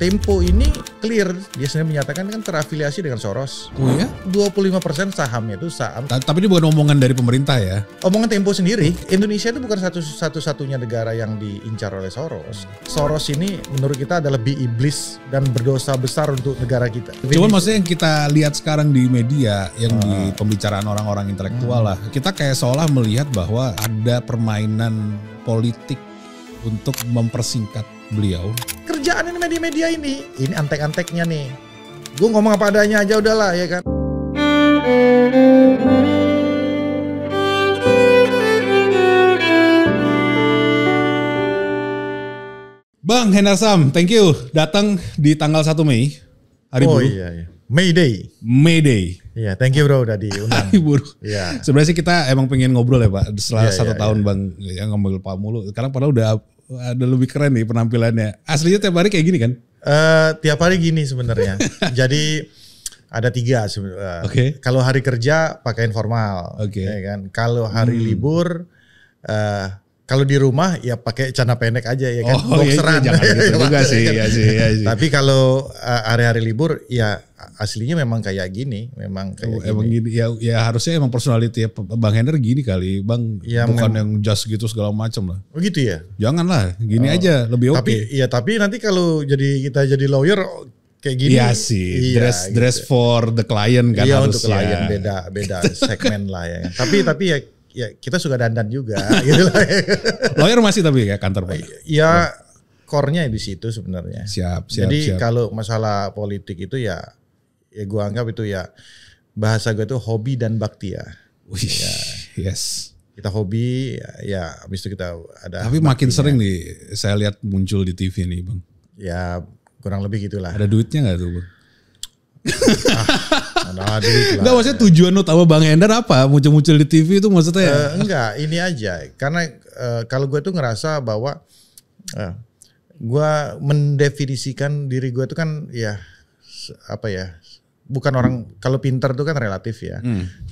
Tempo ini clear, dia sendiri menyatakan kan terafiliasi dengan Soros. Oh ya? 25% sahamnya itu saham. Tapi ini bukan omongan dari pemerintah ya? Omongan Tempo sendiri, Indonesia itu bukan satu-satunya negara yang diincar oleh Soros. Soros ini menurut kita adalah lebih iblis dan berdosa besar untuk negara kita. Cuman maksudnya yang kita lihat sekarang di media, yang di pembicaraan orang-orang intelektual lah, kita kayak seolah melihat bahwa ada permainan politik untuk mempersingkat beliau. Kerjaan ini media-media ini antek-anteknya nih. Gue ngomong apa adanya aja udahlah ya kan. Bang Hendar Sam, thank you datang di tanggal 1 Mei, Hari Buruh. Iya. May Day. Iya, thank you bro udah diundang. Hari Buruh. Iya. Sebenarnya sih kita emang pengen ngobrol ya Pak, setelah Iya, 1 tahun Bang yang ngomongin Pak mulu. Sekarang padahal udah ada lebih keren nih penampilannya. Aslinya tiap hari kayak gini kan? Tiap hari gini sebenarnya. Jadi ada 3 sebenarnya. Oke. Kalau hari kerja pakaian formal, Oke. ya kan. Kalau hari libur, kalau di rumah ya pakai celana pendek aja ya kan. Oh iya, jangan gitu juga sih, ya sih. Tapi kalau hari-hari libur ya aslinya memang kayak gini, memang kayak Emang gini ya harusnya emang personality ya Bang Hendar gini kali, Bang. Ya, bukan yang just gitu segala macam lah. Oh gitu ya. Janganlah, gini aja lebih oke. Tapi nanti kalau kita jadi lawyer kayak gini. Iya sih, iya, dress for the client kan iya, harusnya. untuk klien beda segmen lah ya. Tapi ya kita suka dandan juga gitu lah. Lawyer masih tapi ya kantor Pak. Ya core-nya di situ sebenarnya. Siap. Jadi kalau masalah politik itu ya gue anggap itu ya bahasa gue itu hobi dan bakti ya. Wih, yes. Kita hobi ya habis itu kita ada. Tapi makin sering nih saya lihat muncul di TV nih Bang. Ya kurang lebih gitulah. Ada duitnya gak tuh Bang? Enggak, maksudnya tujuan utama Bang Hendar apa? Muncul-muncul di TV itu maksudnya? Enggak, ini aja. Karena kalau gue tuh ngerasa bahwa gue mendefinisikan diri gue tuh kan ya apa ya? Bukan orang, kalau pintar tuh kan relatif ya.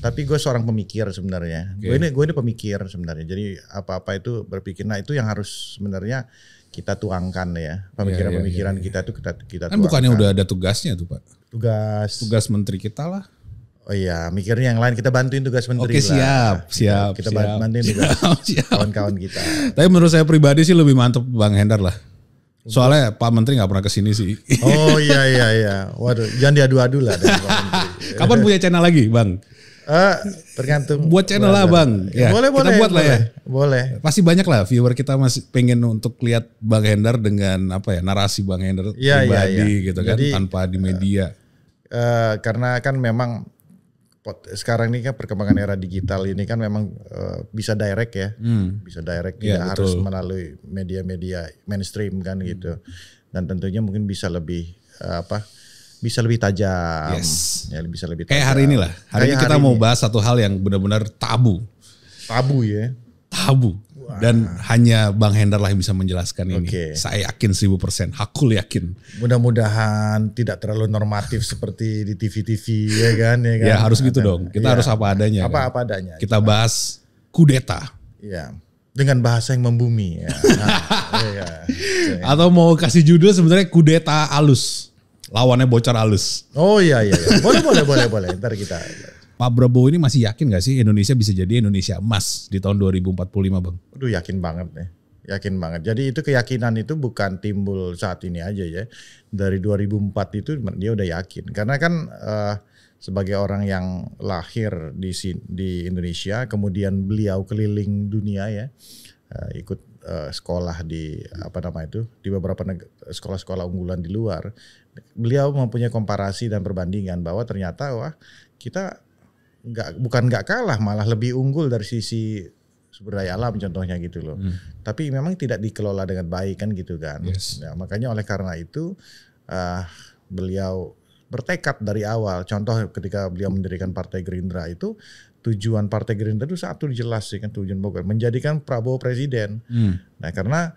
Tapi gue seorang pemikir sebenarnya. Okay. Gue ini pemikir sebenarnya. Jadi apa-apa itu berpikir. Nah itu yang harus sebenarnya kita tuangkan ya. Pemikiran-pemikiran kita tuh kita kan tuangkan. Bukannya udah ada tugasnya tuh Pak? Tugas menteri kita lah. Oh iya, mikirnya yang lain kita bantuin tugas menteri. Oke, siap. Kita bantuin tugas kawan-kawan kita. Tapi menurut saya pribadi sih lebih mantep Bang Hendar lah. Soalnya Pak Menteri nggak pernah kesini sih. Oh iya. Waduh, jangan diadu-adu lah. Kapan punya channel lagi, Bang? Tergantung. Buat channel lah, Bang. Ya, boleh. Kita buat lah ya. Boleh. Pasti banyak lah viewer kita masih pengen untuk lihat Bang Hendar dengan apa ya narasi Bang Hendar pribadi gitu kan. Jadi, tanpa di media. Karena kan memang sekarang ini kan perkembangan era digital ini kan memang bisa direct ya, bisa direct, tidak harus melalui media-media mainstream kan gitu, dan tentunya mungkin bisa lebih bisa lebih tajam, ya bisa lebih tajam. Kayak hari ini lah, hari ini kita mau bahas satu hal yang benar-benar tabu ya, dan hanya Bang Hendar lah yang bisa menjelaskan ini. Saya yakin 1000%, hakul yakin. Mudah-mudahan tidak terlalu normatif seperti di TV-TV ya kan. Ya harus gitu dong, kita harus apa adanya. Apa adanya. Kita bahas kudeta. Ya, dengan bahasa yang membumi ya. Atau mau kasih judul sebenarnya kudeta alus, lawannya bocor alus. Oh iya. Boleh. Ntar kita. Pak Prabowo ini masih yakin gak sih Indonesia bisa jadi Indonesia emas di tahun 2045 Bang? Aduh yakin banget nih. Yakin banget. Jadi itu keyakinan itu bukan timbul saat ini aja ya. Dari 2004 itu dia udah yakin. Karena kan sebagai orang yang lahir di Indonesia, kemudian beliau keliling dunia ya, ikut sekolah di di beberapa sekolah-sekolah unggulan di luar. Beliau mempunyai komparasi dan perbandingan bahwa ternyata kita bukan nggak kalah, malah lebih unggul dari sisi sumber daya alam contohnya gitu loh. Tapi memang tidak dikelola dengan baik kan gitu kan. Yes. Ya, makanya oleh karena itu beliau bertekad dari awal. Contoh ketika beliau mendirikan Partai Gerindra itu, tujuan Partai Gerindra itu satu jelas sih kan, tujuan pokok menjadikan Prabowo presiden. Nah karena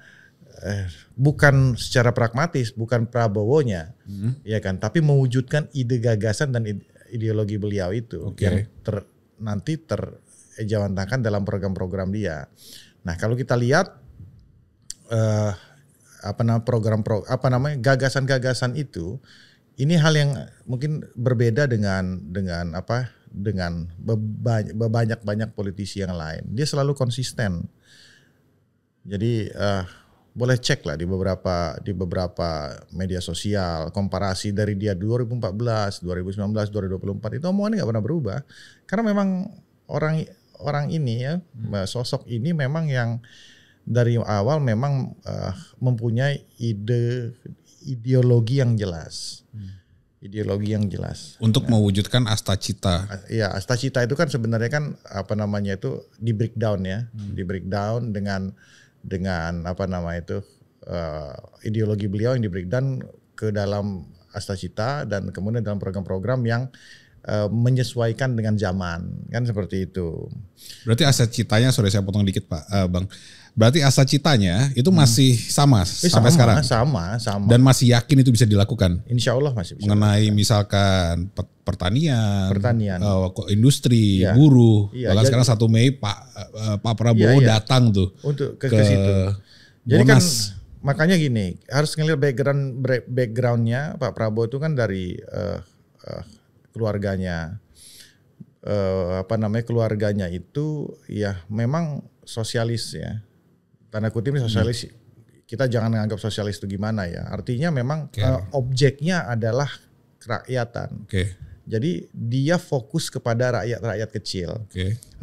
bukan secara pragmatis, bukan Prabowo-nya, ya kan, tapi mewujudkan ide gagasan dan ideologi beliau itu yang nanti terejawantahkan dalam program-program dia. Nah kalau kita lihat gagasan-gagasan itu, ini hal yang mungkin berbeda dengan banyak politisi yang lain. Dia selalu konsisten. Jadi boleh cek lah di beberapa media sosial, komparasi dari dia 2014, 2019, 2024 itu omongannya nggak pernah berubah. Karena memang orang ini ya, sosok ini memang yang dari awal memang mempunyai ideologi yang jelas. Ideologi yang jelas. Untuk mewujudkan Astacita. Iya, Astacita itu kan sebenarnya kan itu di breakdown ya. Di breakdown dengan ideologi beliau yang di breakdown ke dalam Astacita dan kemudian dalam program-program yang menyesuaikan dengan zaman, kan seperti itu. Berarti Astacitanya, sorry saya potong dikit Pak, Bang. Berarti Astacitanya itu masih sama sampai sekarang? Sama. Dan masih yakin itu bisa dilakukan? Insya Allah masih bisa. Mengenai misalkan pertanian, industri, ya. buruh. Ya, bahkan sekarang 1 Mei Pak Prabowo datang tuh. Untuk ke situ. Jadi Monas. kan makanya gini, harus ngelihat backgroundnya Pak Prabowo itu kan dari keluarganya. Keluarganya itu ya memang sosialis ya. Tanda kutip sosialis, kita jangan menganggap sosialis itu gimana ya. Artinya memang objeknya adalah kerakyatan. Jadi dia fokus kepada rakyat kecil.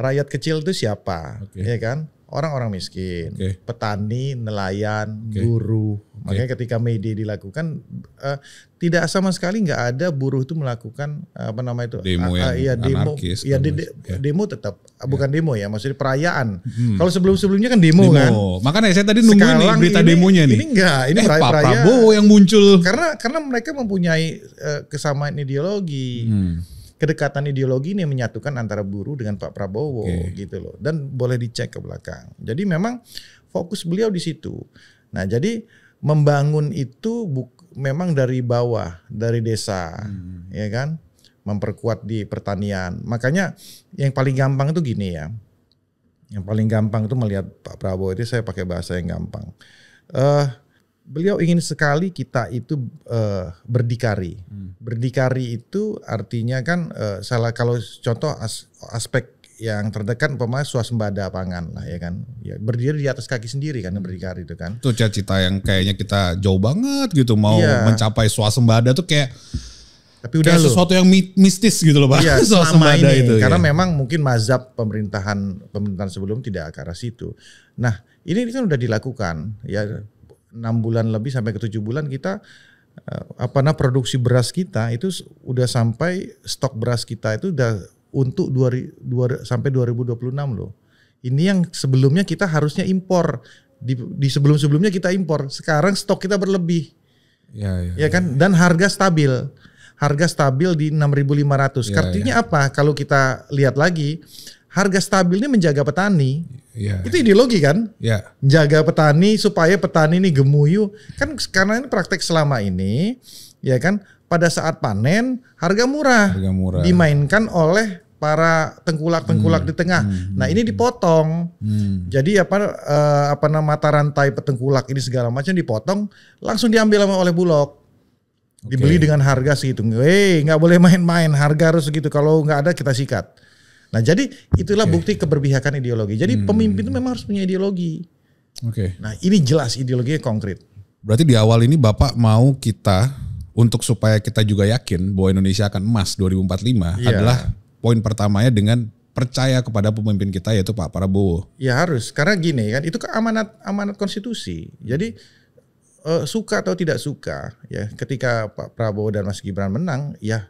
Rakyat kecil itu siapa? Ya kan? Orang-orang miskin, petani, nelayan, buruh. Makanya ketika May Day dilakukan, tidak sama sekali nggak ada buruh itu melakukan demo yang anarkis. Demo tetap bukan demo ya, maksudnya perayaan. Kalau sebelumnya kan demo kan. Makanya saya tadi nungguin nih berita demonya nih. Ini enggak, ini Pak perayaan. Prabowo yang muncul. Karena mereka mempunyai kesamaan ideologi. Kedekatan ideologi ini menyatukan antara buruh dengan Pak Prabowo gitu loh, dan boleh dicek ke belakang. Jadi memang fokus beliau di situ. Nah, jadi membangun itu memang dari bawah, dari desa, ya kan, memperkuat di pertanian. Makanya yang paling gampang itu gini ya, yang paling gampang itu melihat Pak Prabowo itu, saya pakai bahasa yang gampang. Beliau ingin sekali kita itu berdikari. Berdikari itu artinya kan kalau contoh aspek yang terdekat umpamanya swasembada pangan lah ya kan. Ya, berdiri di atas kaki sendiri kan berdikari itu kan. Itu cita-cita yang kayaknya kita jauh banget gitu mau mencapai swasembada tuh kayak tapi udah sesuatu yang mistis gitu loh Pak. Iya, selama ini itu, karena memang mungkin mazhab pemerintahan sebelum tidak ke arah situ. Nah, ini kan udah dilakukan ya. 6 bulan lebih sampai ke 7 bulan kita produksi beras kita itu udah sampai stok beras kita itu udah untuk sampai 2026 loh. Ini yang sebelumnya kita harusnya impor. Di sebelum-sebelumnya kita impor. Sekarang stok kita berlebih. Ya kan? Dan harga stabil. Harga stabil di 6.500. Artinya apa? Kalau kita lihat lagi, harga stabilnya menjaga petani. Itu ideologi kan? Jaga petani supaya petani ini gemuyu. Kan karena ini praktek selama ini, ya kan, pada saat panen harga murah. Dimainkan oleh para tengkulak-tengkulak di tengah. Nah, ini dipotong. Jadi mata rantai petengkulak ini segala macam dipotong, langsung diambil oleh Bulog. Dibeli dengan harga segitu. Nggak boleh main-main, harga harus segitu. Kalau nggak ada kita sikat. Nah, jadi itulah bukti keberpihakan ideologi. Jadi pemimpin itu memang harus punya ideologi. Nah, ini jelas ideologinya konkret. Berarti di awal ini Bapak mau kita untuk supaya kita juga yakin bahwa Indonesia akan emas 2045 adalah poin pertamanya dengan percaya kepada pemimpin kita yaitu Pak Prabowo. Ya harus, karena gini kan, itu kan amanat konstitusi. Jadi suka atau tidak suka ya, ketika Pak Prabowo dan Mas Gibran menang, ya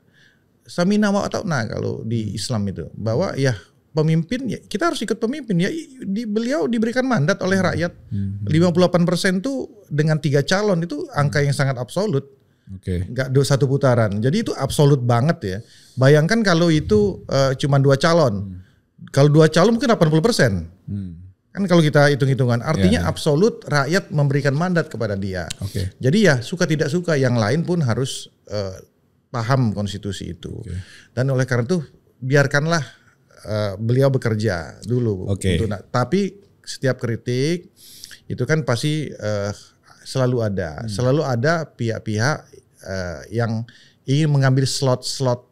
samina wa ta'na kalau di Islam itu, bahwa ya pemimpin ya kita harus ikut pemimpin ya. Beliau diberikan mandat oleh rakyat. 58% tuh dengan 3 calon itu angka yang sangat absolut. Nggak satu putaran. Jadi itu absolut banget ya. Bayangkan kalau itu cuma 2 calon. Kalau 2 calon mungkin 80%. Kan kalau kita hitung-hitungan artinya absolut rakyat memberikan mandat kepada dia. Jadi ya suka tidak suka yang lain pun harus paham konstitusi itu. Dan oleh karena itu biarkanlah beliau bekerja dulu. Tapi setiap kritik itu kan pasti selalu ada pihak-pihak yang ingin mengambil slot-slot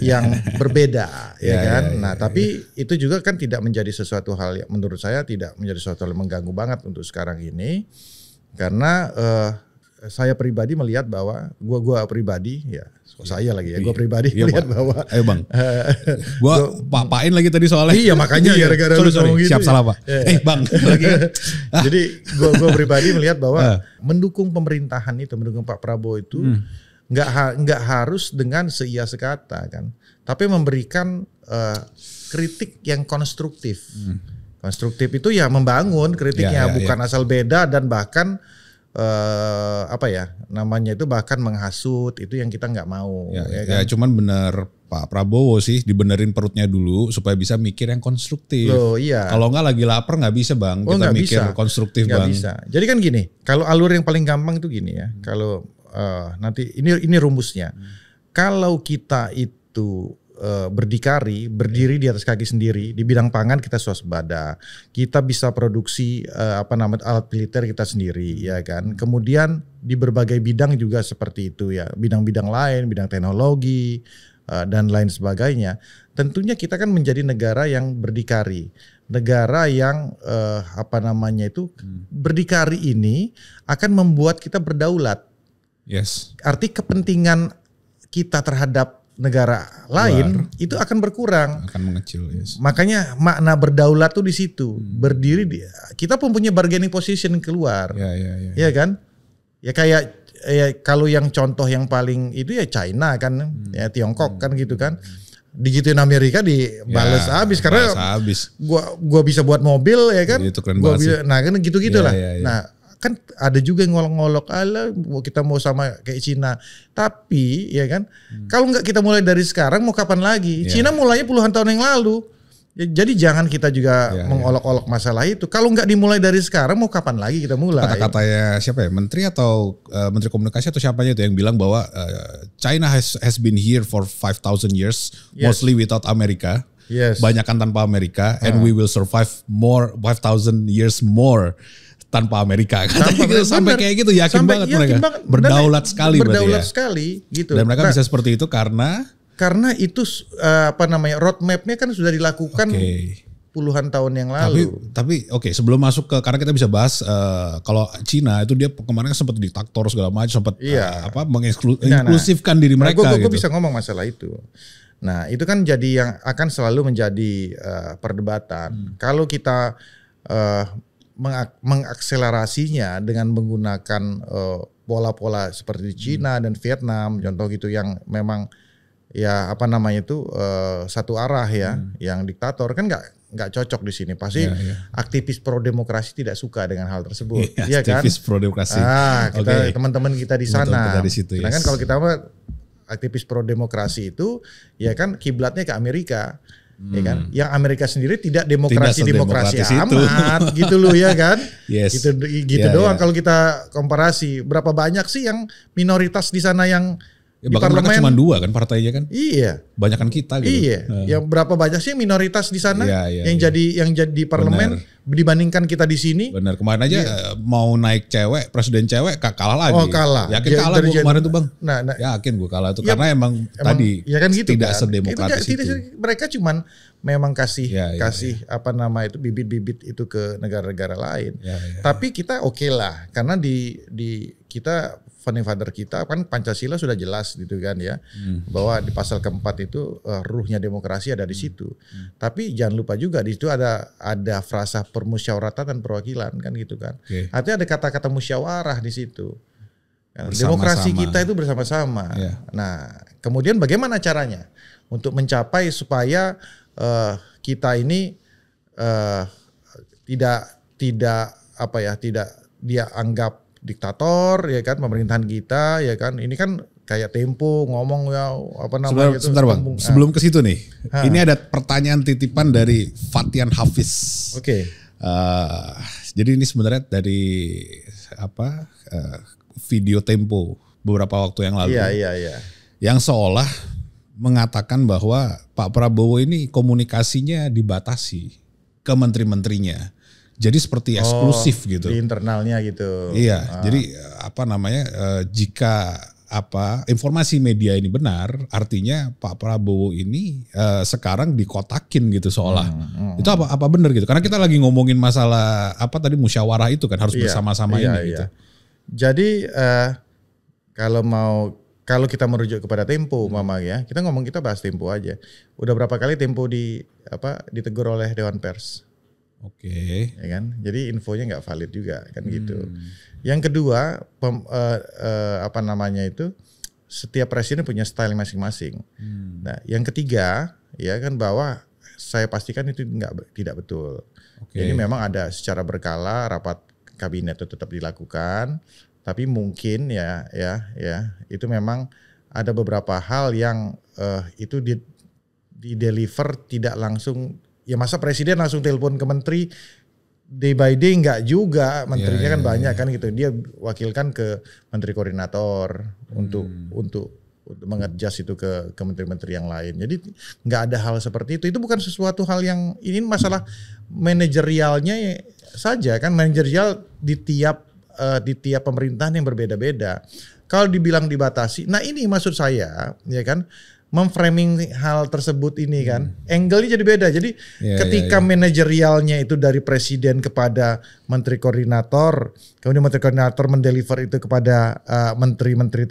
yang berbeda, ya kan. Nah, tapi itu juga kan tidak menjadi sesuatu hal yang menurut saya tidak menjadi sesuatu hal yang mengganggu banget untuk sekarang ini, karena saya pribadi melihat bahwa gua pribadi ya. Saya lagi ya, gue pribadi melihat bahwa ayo bang, gue papain lagi tadi soalnya. Iya makanya gara-gara lu ngomong gitu. Siap salah pak. Bang, lagi. Jadi gue pribadi melihat bahwa mendukung pemerintahan itu, mendukung Pak Prabowo itu nggak harus dengan seia sekata kan, tapi memberikan kritik yang konstruktif. Konstruktif itu ya membangun kritiknya, bukan asal beda dan bahkan bahkan menghasut, itu yang kita nggak mau. Ya, cuman bener Pak Prabowo sih dibenerin perutnya dulu supaya bisa mikir yang konstruktif. Kalau nggak lagi lapar nggak bisa bang, kita mikir konstruktif nggak bang. Bisa. Jadi kan gini, kalau alur yang paling gampang itu gini ya, kalau nanti ini rumusnya, kalau kita itu berdiri di atas kaki sendiri di bidang pangan, kita swasembada, kita bisa produksi alat militer kita sendiri, ya kan. Kemudian di berbagai bidang juga seperti itu ya, bidang-bidang lain, bidang teknologi dan lain sebagainya. Tentunya kita kan menjadi negara yang berdikari, negara yang berdikari ini akan membuat kita berdaulat. Yes. Arti kepentingan kita terhadap negara lain itu akan berkurang, akan mengecil. Yes. Makanya makna berdaulat tuh di situ. Berdiri kita pun punya bargaining position keluar. Ya kan? Ya kayak kalau yang contoh yang paling itu ya China kan, ya Tiongkok kan gitu kan. Digituin Amerika dibales habis karena gua bisa buat mobil ya kan. Gua bisa, nah kan gitu-gitu lah. Nah, kan ada juga yang ngolok-ngolok, kita mau sama kayak Cina. Tapi ya kan, kalau nggak kita mulai dari sekarang mau kapan lagi? Cina mulainya puluhan tahun yang lalu. Jadi jangan kita juga mengolok-olok masalah itu. Kalau nggak dimulai dari sekarang mau kapan lagi kita mulai? Kata-katanya siapa ya? Menteri atau Menteri Komunikasi atau siapanya itu yang bilang bahwa China has been here for 5,000 years, mostly without America. Banyakan tanpa Amerika, and we will survive more 5,000 years more tanpa Amerika. Sampai kayak gitu yakin banget mereka. Berdaulat sekali berarti ya. Berdaulat sekali gitu. Dan mereka bisa seperti itu karena itu roadmap-nya kan sudah dilakukan puluhan tahun yang lalu. Tapi sebelum masuk ke, karena kita bisa bahas kalau Cina itu dia kemarin sempat diktator segala macam, sempat menginklusifkan diri mereka. Gue bisa ngomong masalah itu. Nah itu kan jadi yang akan selalu menjadi perdebatan. Kalau kita mengakselerasinya dengan menggunakan pola-pola seperti Cina dan Vietnam, contoh gitu yang memang satu arah ya, yang diktator kan nggak cocok di sini. Pasti aktivis pro demokrasi tidak suka dengan hal tersebut, ya kan? Aktivis pro demokrasi. Teman-teman kita di sana. Sedangkan kalau kita aktivis pro demokrasi itu, ya kan kiblatnya ke Amerika. Ya kan, yang Amerika sendiri tidak demokrasi amat gitu loh ya kan. Gitu doang. Kalau kita komparasi, berapa banyak sih yang minoritas di sana yang di parlemen? Cuma 2 kan partainya kan. Iya. Banyakan kita gitu. Iya. Yang berapa banyak sih minoritas di sana yang jadi di parlemen dibandingkan kita di sini. Benar. Kemarin aja mau naik presiden cewek kalah lagi. Kalah. Yakin kalah gue kemarin tuh bang. Yakin gue kalah itu karena emang tadi kan gitu tidak kan. sedemokratis itu. Mereka cuman memang kasih bibit-bibit itu ke negara-negara lain. Tapi kita lah karena di kita founding father kita kan Pancasila sudah jelas gitu kan ya, bahwa di pasal keempat itu ruhnya demokrasi ada di situ. Tapi jangan lupa juga di situ ada frasa permusyawaratan dan perwakilan kan gitu kan. Artinya ada kata-kata musyawarah di situ. Demokrasi kita itu bersama-sama. Nah, kemudian bagaimana caranya untuk mencapai supaya kita ini tidak dia anggap diktator ya kan, pemerintahan kita ya kan. Ini kan kayak Tempo ngomong sebentar bang, sebelum ke situ nih. Ini ada pertanyaan titipan dari Fatian Hafiz. Jadi ini sebenarnya dari video Tempo beberapa waktu yang lalu. Yang seolah mengatakan bahwa Pak Prabowo ini komunikasinya dibatasi ke menteri-menterinya. jadi seperti eksklusif gitu. Di internalnya gitu. Iya, jadi jika informasi media ini benar, artinya Pak Prabowo ini sekarang dikotakin gitu seolah. Itu apa benar gitu? Karena kita lagi ngomongin masalah tadi musyawarah itu kan harus bersama-sama ini gitu. Jadi kalau kita merujuk kepada Tempo, Mama ya, kita bahas Tempo aja. Udah berapa kali Tempo ditegur oleh Dewan Pers. Oke. Ya kan? Jadi infonya nggak valid juga kan gitu. Yang kedua, setiap presiden punya style masing-masing. Nah, yang ketiga, ya kan bahwa saya pastikan itu tidak betul. Jadi memang ada secara berkala rapat kabinet itu tetap dilakukan. Tapi mungkin ya itu memang ada beberapa hal yang itu di deliver tidak langsung. Ya masa presiden langsung telepon ke menteri day by day enggak juga, menterinya kan banyak kan gitu. Dia wakilkan ke menteri koordinator untuk mengadjust itu ke menteri-menteri yang lain. Jadi nggak ada hal seperti itu. Itu bukan sesuatu hal yang ini masalah manajerialnya saja kan, manajerial di tiap pemerintahan yang berbeda-beda. Kalau dibilang dibatasi, nah ini maksud saya, ya kan, memframing hal tersebut ini kan, angle-nya jadi beda. Jadi ketika manajerialnya itu dari presiden kepada menteri koordinator, kemudian menteri koordinator mendeliver itu kepada menteri-menteri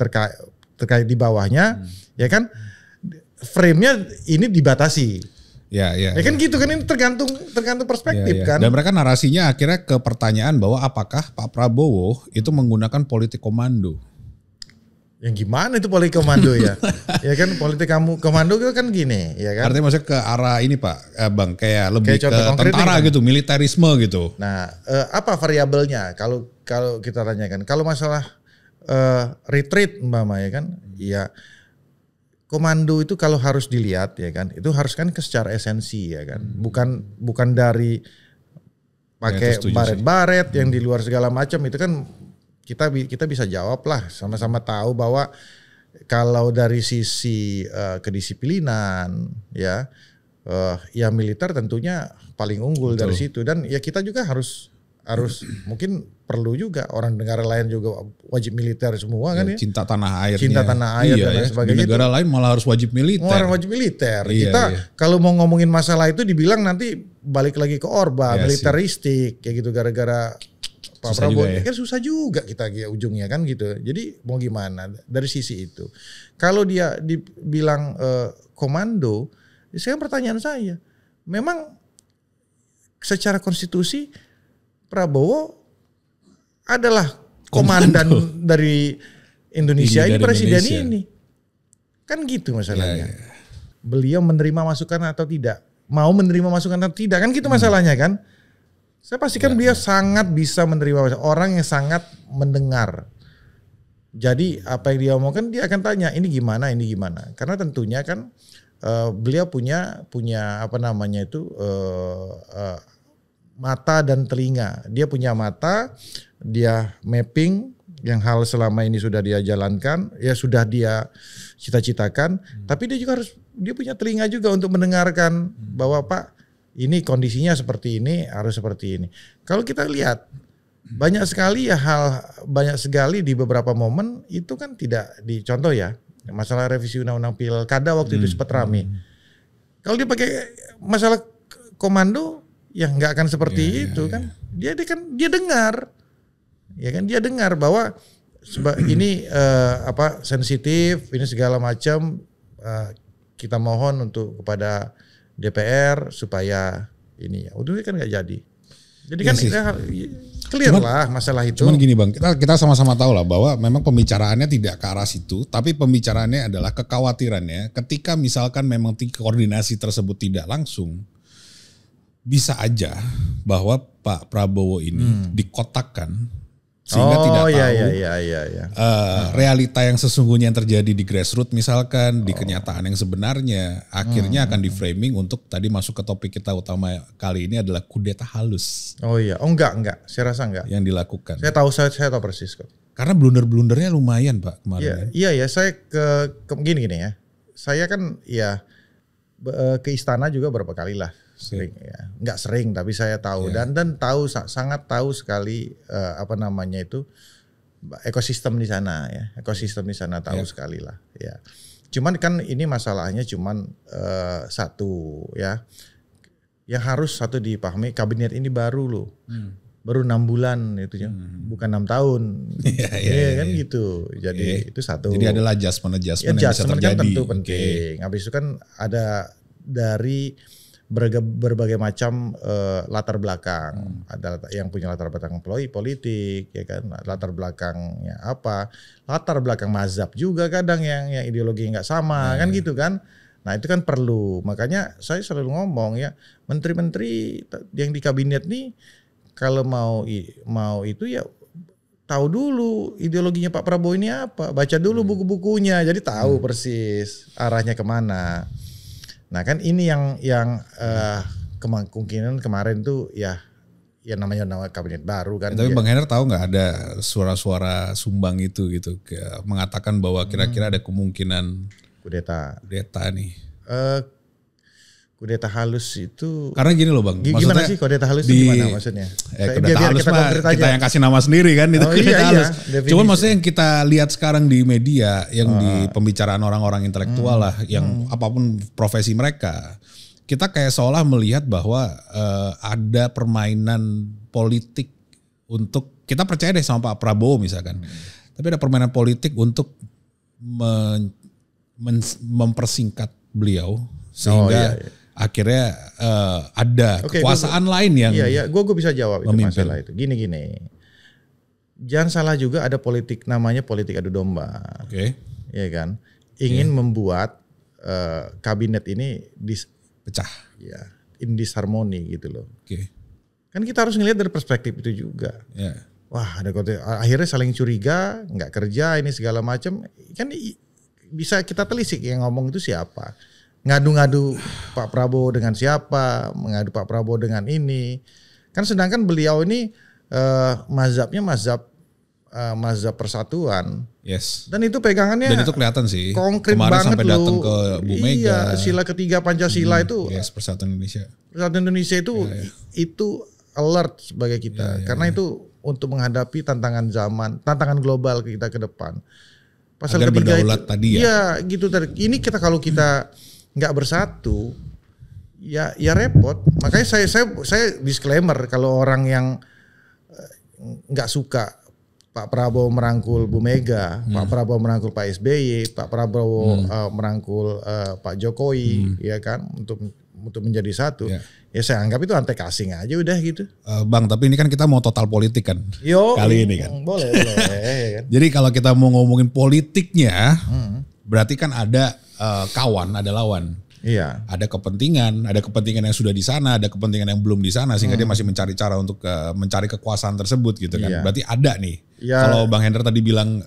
terkait di bawahnya, ya kan, frame-nya ini dibatasi. Ya kan gitu kan, ini tergantung perspektif kan. Dan mereka narasinya akhirnya ke pertanyaan bahwa apakah Pak Prabowo itu menggunakan politik komando. Yang gimana itu politik komando ya? Ya kan politik komando itu kan gini, ya kan. Artinya maksudnya ke arah ini Pak, Bang, kayak lebih ke tentara kan? Gitu, militerisme gitu. Nah, apa variabelnya? Kalau kita tanyakan, kalau masalah retreat umpama ya kan, ya komando itu kalau harus dilihat ya kan, itu harus kan secara esensi ya kan, bukan dari pakai baret-baret yang di luar segala macam. Itu kan kita bisa jawab lah, sama-sama tahu bahwa kalau dari sisi kedisiplinan ya militer tentunya paling unggul. Betul. Dari situ. Dan ya kita juga harus mungkin perlu juga orang negara lain juga wajib militer semua kan ya. Cinta tanah airnya. Cinta tanah air dan lain sebagainya. Di negara lain malah harus wajib militer. Kalau mau ngomongin masalah itu dibilang nanti balik lagi ke Orba, militeristik kayak gitu gara-gara Pak Prabowo. Kan susah juga kita ujungnya kan gitu. Jadi mau gimana dari sisi itu. Kalau dia dibilang komando, sekarang pertanyaan saya, memang secara konstitusi Prabowo adalah komandan dari Indonesia ini, presiden ini. Kan gitu masalahnya. Beliau menerima masukan atau tidak? Mau menerima masukan atau tidak? Kan gitu masalahnya kan? Saya pastikan beliau sangat bisa menerima masukan. Orang yang sangat mendengar. Jadi apa yang dia omongkan dia akan tanya, ini gimana? Karena tentunya kan beliau punya mata dan telinga. Dia punya mata, dia mapping yang hal selama ini sudah dia jalankan, ya sudah dia cita-citakan, tapi dia juga dia punya telinga juga untuk mendengarkan bahwa Pak, ini kondisinya seperti ini, harus seperti ini. Kalau kita lihat banyak sekali di beberapa momen itu kan tidak dicontoh ya. Masalah revisi undang-undang pilkada waktu itu sempat rame. Kalau dia pakai masalah komando, ya nggak akan seperti itu kan. Dia dengar, ya kan, dia dengar bahwa ini sensitif, ini segala macam. Kita mohon untuk kepada DPR supaya ini udah kan nggak jadi. Jadi kan clear lah masalah itu. Cuman gini Bang, kita sama-sama tahu lah bahwa memang pembicaraannya tidak ke arah situ, tapi pembicaraannya adalah kekhawatirannya ketika misalkan memang koordinasi tersebut tidak langsung, bisa aja bahwa Pak Prabowo ini dikotakkan sehingga tidak tahu realita yang sesungguhnya yang terjadi di grassroots misalkan, di kenyataan yang sebenarnya akhirnya akan di-framing untuk tadi masuk ke topik kita utama kali ini adalah kudeta halus. Enggak, saya rasa enggak. Yang dilakukan. Saya tahu persis kok. Karena blunder-blundernya lumayan Pak kemarin. Iya, saya ke gini ya. Saya kan ke istana juga berapa kali lah sering ya. Nggak sering tapi saya tahu dan tahu sangat tahu sekali apa namanya itu ekosistem di sana ya. Ekosistem di sana tahu sekali lah ya. Cuman kan ini masalahnya cuman satu ya. Yang harus satu dipahami, kabinet ini baru loh. Baru 6 bulan itu ya. Bukan 6 tahun. Iya kan gitu. Jadi itu satu. Jadi adalah adjustment yang bisa terjadi. Kan tentu penting. Habis itu kan ada dari berbagai macam latar belakang. Ada yang punya latar belakang politik, ya kan, latar belakangnya apa, latar belakang mazhab juga kadang yang ideologi nggak sama, kan gitu kan. Nah itu kan perlu, makanya saya selalu ngomong ya, menteri-menteri yang di kabinet nih kalau mau itu ya tahu dulu ideologinya Pak Prabowo ini apa, baca dulu buku-bukunya, jadi tahu persis arahnya kemana. Nah kan ini yang kemungkinan kemarin tuh ya namanya kabinet baru kan. Tapi Bang Henner tahu nggak ada suara-suara sumbang itu gitu, mengatakan bahwa kira-kira ada kemungkinan kudeta nih. Kudeta halus itu. Karena gini loh Bang. Gimana sih kudeta halus itu gimana maksudnya? Kudeta halus kita yang kasih nama sendiri kan itu kudeta halus. Cuman maksudnya yang kita lihat sekarang di media, yang di pembicaraan orang-orang intelektual lah, yang apapun profesi mereka. Kita kayak seolah melihat bahwa ada permainan politik untuk, kita percaya deh sama Pak Prabowo misalkan. Tapi ada permainan politik untuk mempersingkat beliau sehingga akhirnya ada kekuasaan lain yang gue bisa jawab itu masalah itu. Gini jangan salah juga, ada politik namanya politik adu domba, ya kan, ingin membuat kabinet ini pecah, ya, in disharmoni gitu loh. Kan kita harus ngelihat dari perspektif itu juga. Wah ada akhirnya saling curiga, nggak kerja ini segala macam kan. Bisa kita telisik yang ngomong itu siapa. Ngadu-ngadu Pak Prabowo dengan siapa, mengadu Pak Prabowo dengan ini. Kan sedangkan beliau ini mazhabnya mazhab persatuan. Dan itu pegangannya. Dan itu kelihatan sih. Konkret kemarin banget sampai datang ke Bu Mega. Iya, sila ketiga Pancasila itu. Persatuan Indonesia. Persatuan Indonesia itu alert sebagai kita. Karena itu untuk menghadapi tantangan zaman, tantangan global kita ke depan. Pasal agar ketiga berdaulat itu, tadi ya. Iya gitu. Ini kalau kita nggak bersatu, ya repot. Makanya saya disclaimer kalau orang yang nggak suka Pak Prabowo merangkul Bu Mega, Pak Prabowo merangkul Pak SBY, Pak Prabowo merangkul Pak Jokowi, ya kan, untuk menjadi satu. Ya saya anggap itu antek asing aja udah gitu. Bang, tapi ini kan kita mau total politik kan. Kali ini kan. Boleh. Kan? Jadi kalau kita mau ngomongin politiknya, berarti kan ada kawan, ada lawan. Iya. Ada kepentingan yang sudah di sana, ada kepentingan yang belum di sana, sehingga dia masih mencari cara untuk mencari kekuasaan tersebut gitu kan. Berarti ada nih. Ya, kalau Bang Henner tadi bilang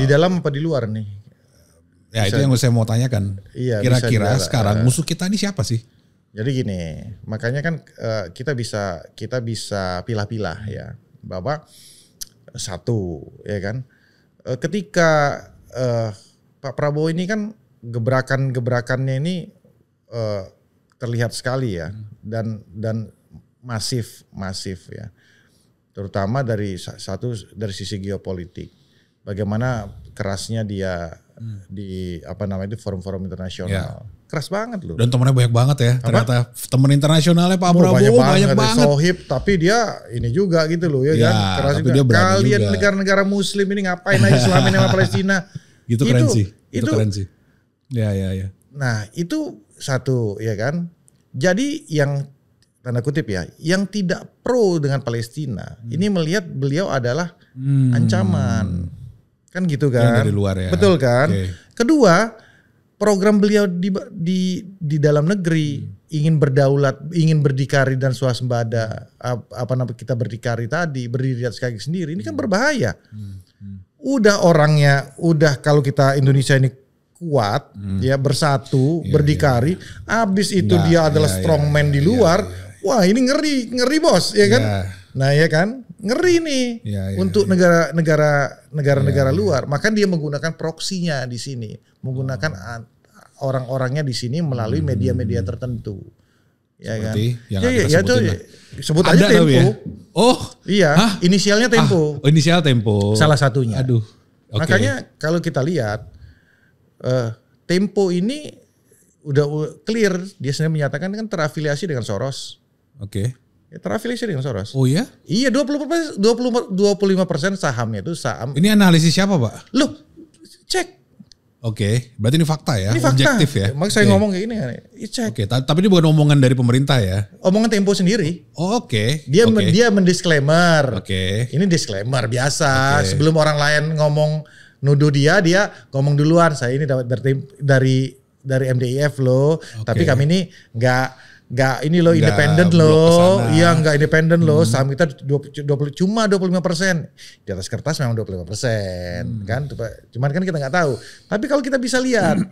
di dalam apa di luar nih? Ya bisa, itu yang saya mau tanyakan. Iya, kira-kira sekarang musuh kita ini siapa sih? Jadi gini, makanya kan kita bisa pilah-pilah ya, bahwa satu ya kan, ketika Pak Prabowo ini kan gebrakannya ini terlihat sekali ya, dan masif ya, terutama dari sisi geopolitik, bagaimana kerasnya dia di forum-forum internasional. Keras banget loh. Dan temennya banyak banget ya. Ternyata temen internasionalnya Pak Prabowo banyak banget. Sohib, tapi dia ini juga gitu loh ya kan. Keras juga. Kalian negara-negara muslim ini ngapain aja selamain sama Palestina. Itu keren sih. Itu keren sih. Ya. Nah itu satu ya kan. Jadi yang tanda kutip ya, yang tidak pro dengan Palestina, ini melihat beliau adalah ancaman. Kan gitu kan. Yang dari luar ya. Betul kan. Kedua, program beliau di dalam negeri, ingin berdaulat, ingin berdikari dan swasembada, kita berdikari tadi, berdiri di atas kaki sendiri, ini kan berbahaya. Udah kalau kita Indonesia ini kuat, ya bersatu, berdikari, abis itu dia adalah strongman di luar, wah ini ngeri bos, ya kan? Nah ya kan, ngeri nih untuk negara-negara luar. Maka dia menggunakan proksinya di sini, menggunakan orang-orangnya di sini melalui media-media tertentu. Ya Seperti kan? yang Ya, kita ya, sebutin lah. sebut Ada aja Tempo. tapi ya? Oh, Iya, inisialnya Tempo. inisial Tempo. Salah satunya. Aduh. Oke. Makanya kalau kita lihat Tempo ini udah clear, dia sendiri menyatakan kan terafiliasi dengan Soros. Oke. Ya, terafiliasi dengan Soros. Oh ya? Iya, 25% sahamnya itu saham. Ini analisis siapa, Pak? Loh, cek. Oke, berarti ini fakta ya, Ini fakta. objektif ya. Makanya saya ngomong kayak gini, cek. Oke, tapi ini bukan omongan dari pemerintah ya. Omongan Tempo sendiri. Oh, oke. Dia Oke. dia mendisklaimer. Oke. Ini disclaimer biasa. Oke. Sebelum orang lain ngomong nuduh dia ngomong duluan. Saya ini dapat dari MDIF loh. Tapi kami ini nggak ini loh, Nggak independen blok loh. kesana. Iya, nggak independen loh. Saham kita 25%. Di atas kertas memang 25%, kan? Cuman kan kita nggak tahu. Tapi kalau kita bisa lihat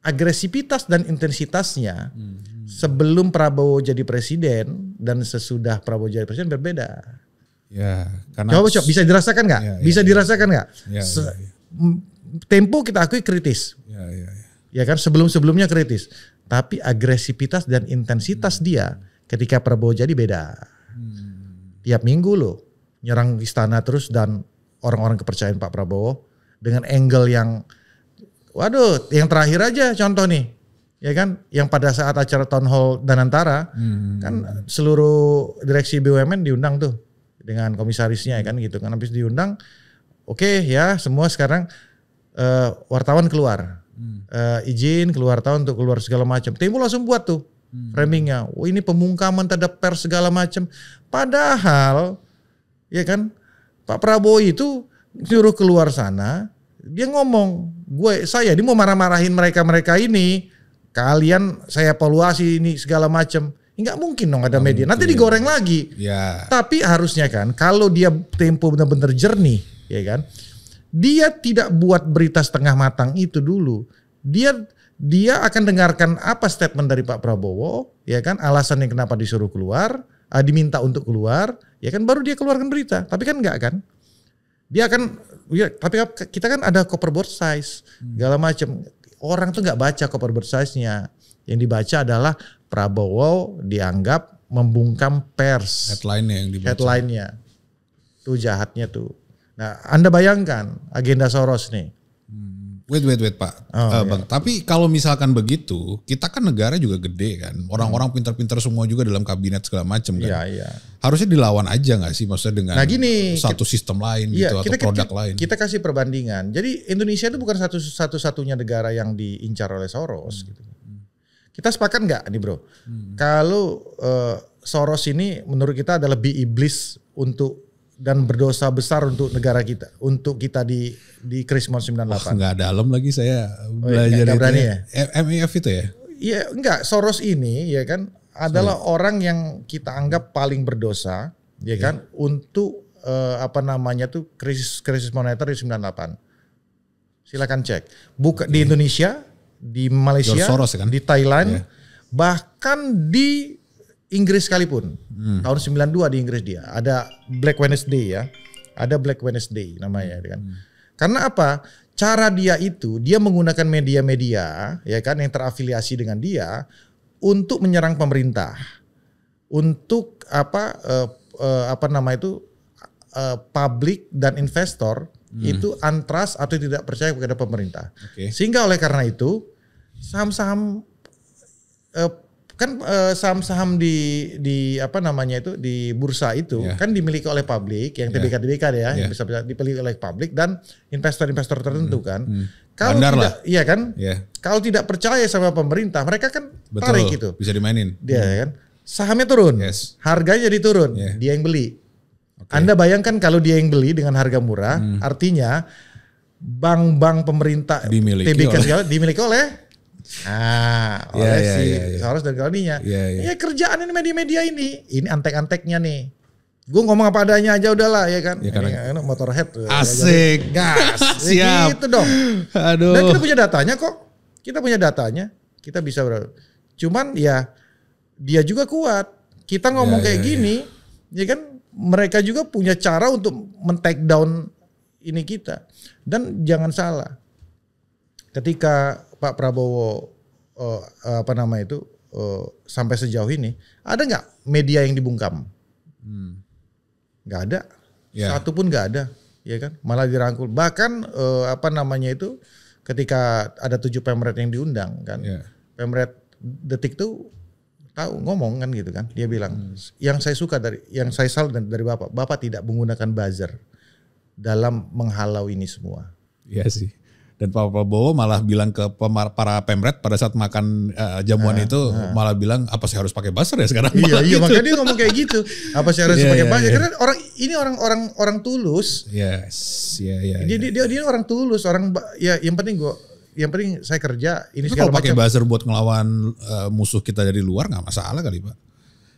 agresivitas dan intensitasnya sebelum Prabowo jadi presiden dan sesudah Prabowo jadi presiden berbeda. Ya, karena Coba bisa dirasakan nggak? Ya, Bisa dirasakan nggak? Ya. Tempo kita akui kritis. Ya. Ya kan, sebelum-sebelumnya kritis. Tapi agresivitas dan intensitas dia ketika Prabowo jadi beda. Tiap minggu loh nyerang istana terus dan orang-orang kepercayaan Pak Prabowo dengan angle yang, waduh, yang terakhir aja contoh nih, ya kan, yang pada saat acara town hall Danantara kan seluruh direksi BUMN diundang tuh dengan komisarisnya, ya kan gitu kan, habis diundang, oke, ya semua sekarang wartawan keluar. Izin keluar tahun untuk keluar segala macam. Tempo langsung buat tuh framingnya. Oh, ini pemungkaman terhadap pers segala macam. Padahal ya kan Pak Prabowo itu suruh keluar sana, dia ngomong, saya dia mau marah-marahin mereka ini. Kalian saya evaluasi ini segala macam. Enggak mungkin dong ada media. Nanti digoreng lagi. Ya. Tapi harusnya kan kalau dia Tempo benar-benar jernih, ya kan? Dia tidak buat berita setengah matang itu dulu. Dia akan dengarkan apa statement dari Pak Prabowo, ya kan, alasannya kenapa disuruh keluar, diminta untuk keluar, ya kan, baru dia keluarkan berita. Tapi kan enggak kan? Dia akan, ya, tapi kita kan ada cover board size, segala macam. Orang tuh nggak baca cover board size-nya. Yang dibaca adalah Prabowo dianggap membungkam pers. Headline-nya yang dibaca. Headline-nya. Tuh jahatnya tuh. Nah, Anda bayangkan agenda Soros nih. Wait Pak. Bang. Tapi kalau misalkan begitu, kita kan negara juga gede kan. Orang-orang pintar-pintar semua juga dalam kabinet segala macam kan. Iya. Harusnya dilawan aja gak sih, maksudnya dengan satu sistem lain gitu atau produk lain. Kita kasih perbandingan. Jadi Indonesia itu bukan satu-satunya negara yang diincar oleh Soros gitu. Kita sepakat nggak nih bro? Kalau Soros ini menurut kita adalah lebih iblis untuk dan berdosa besar untuk negara kita, untuk kita di Krismon 98. Nggak dalam lagi saya belajar nggak berani ya. MEF itu ya? Iya enggak, Soros ini ya kan adalah orang yang kita anggap paling berdosa, ya kan, untuk krisis moneter di 98. Silakan cek. Bukan di Indonesia, di Malaysia, Soros, kan? di Thailand, bahkan di Inggris sekalipun. Tahun 92 di Inggris dia ada Black Wednesday ya. Ada Black Wednesday namanya kan. Karena apa? Cara dia menggunakan media-media ya kan yang terafiliasi dengan dia untuk menyerang pemerintah. Untuk publik dan investor itu untrust atau tidak percaya kepada pemerintah. Sehingga oleh karena itu saham-saham saham-saham di bursa itu kan dimiliki oleh publik, yang TBK ya, yang bisa dipilih oleh publik dan investor-investor tertentu kan. Kalau tidak, iya kan? Kalau tidak percaya sama pemerintah, mereka kan tarik itu. Bisa dimainin. Dia kan, sahamnya turun, harganya jadi turun, dia yang beli. Anda bayangkan kalau dia yang beli dengan harga murah, artinya bank-bank pemerintah TBK segala dimiliki oleh Soros dan kawannya. Ya kerjaan ini media-media ini antek-anteknya nih. Gue ngomong apa adanya aja udahlah ya kan. Ini Motorhead. Asik. Gas. Siap. Gitu dong. Aduh. Dan kita punya datanya kok. Kita bisa cuman ya dia juga kuat. Kita ngomong kayak gini, ya kan mereka juga punya cara untuk men-take down ini kita. Dan jangan salah. Ketika Pak Prabowo sampai sejauh ini ada nggak media yang dibungkam? Nggak ada, satu pun nggak ada, ya kan? Malah dirangkul. Bahkan ketika ada 7 pemret yang diundang kan, pemret Detik tuh tahu ngomong kan gitu kan, dia bilang yang saya salut dari Bapak tidak menggunakan buzzer dalam menghalau ini semua. Iya sih. Dan Pak Prabowo malah bilang ke para pemret pada saat makan jamuan itu malah bilang apa sih harus pakai buzzer ya sekarang? Iya makanya dia ngomong kayak gitu. Apa sih harus pakai buzzer? Karena orang tulus. Yes, Dia orang tulus, yang penting saya kerja ini segala macam. Kalau pakai buzzer buat ngelawan musuh kita dari luar nggak masalah kali Pak.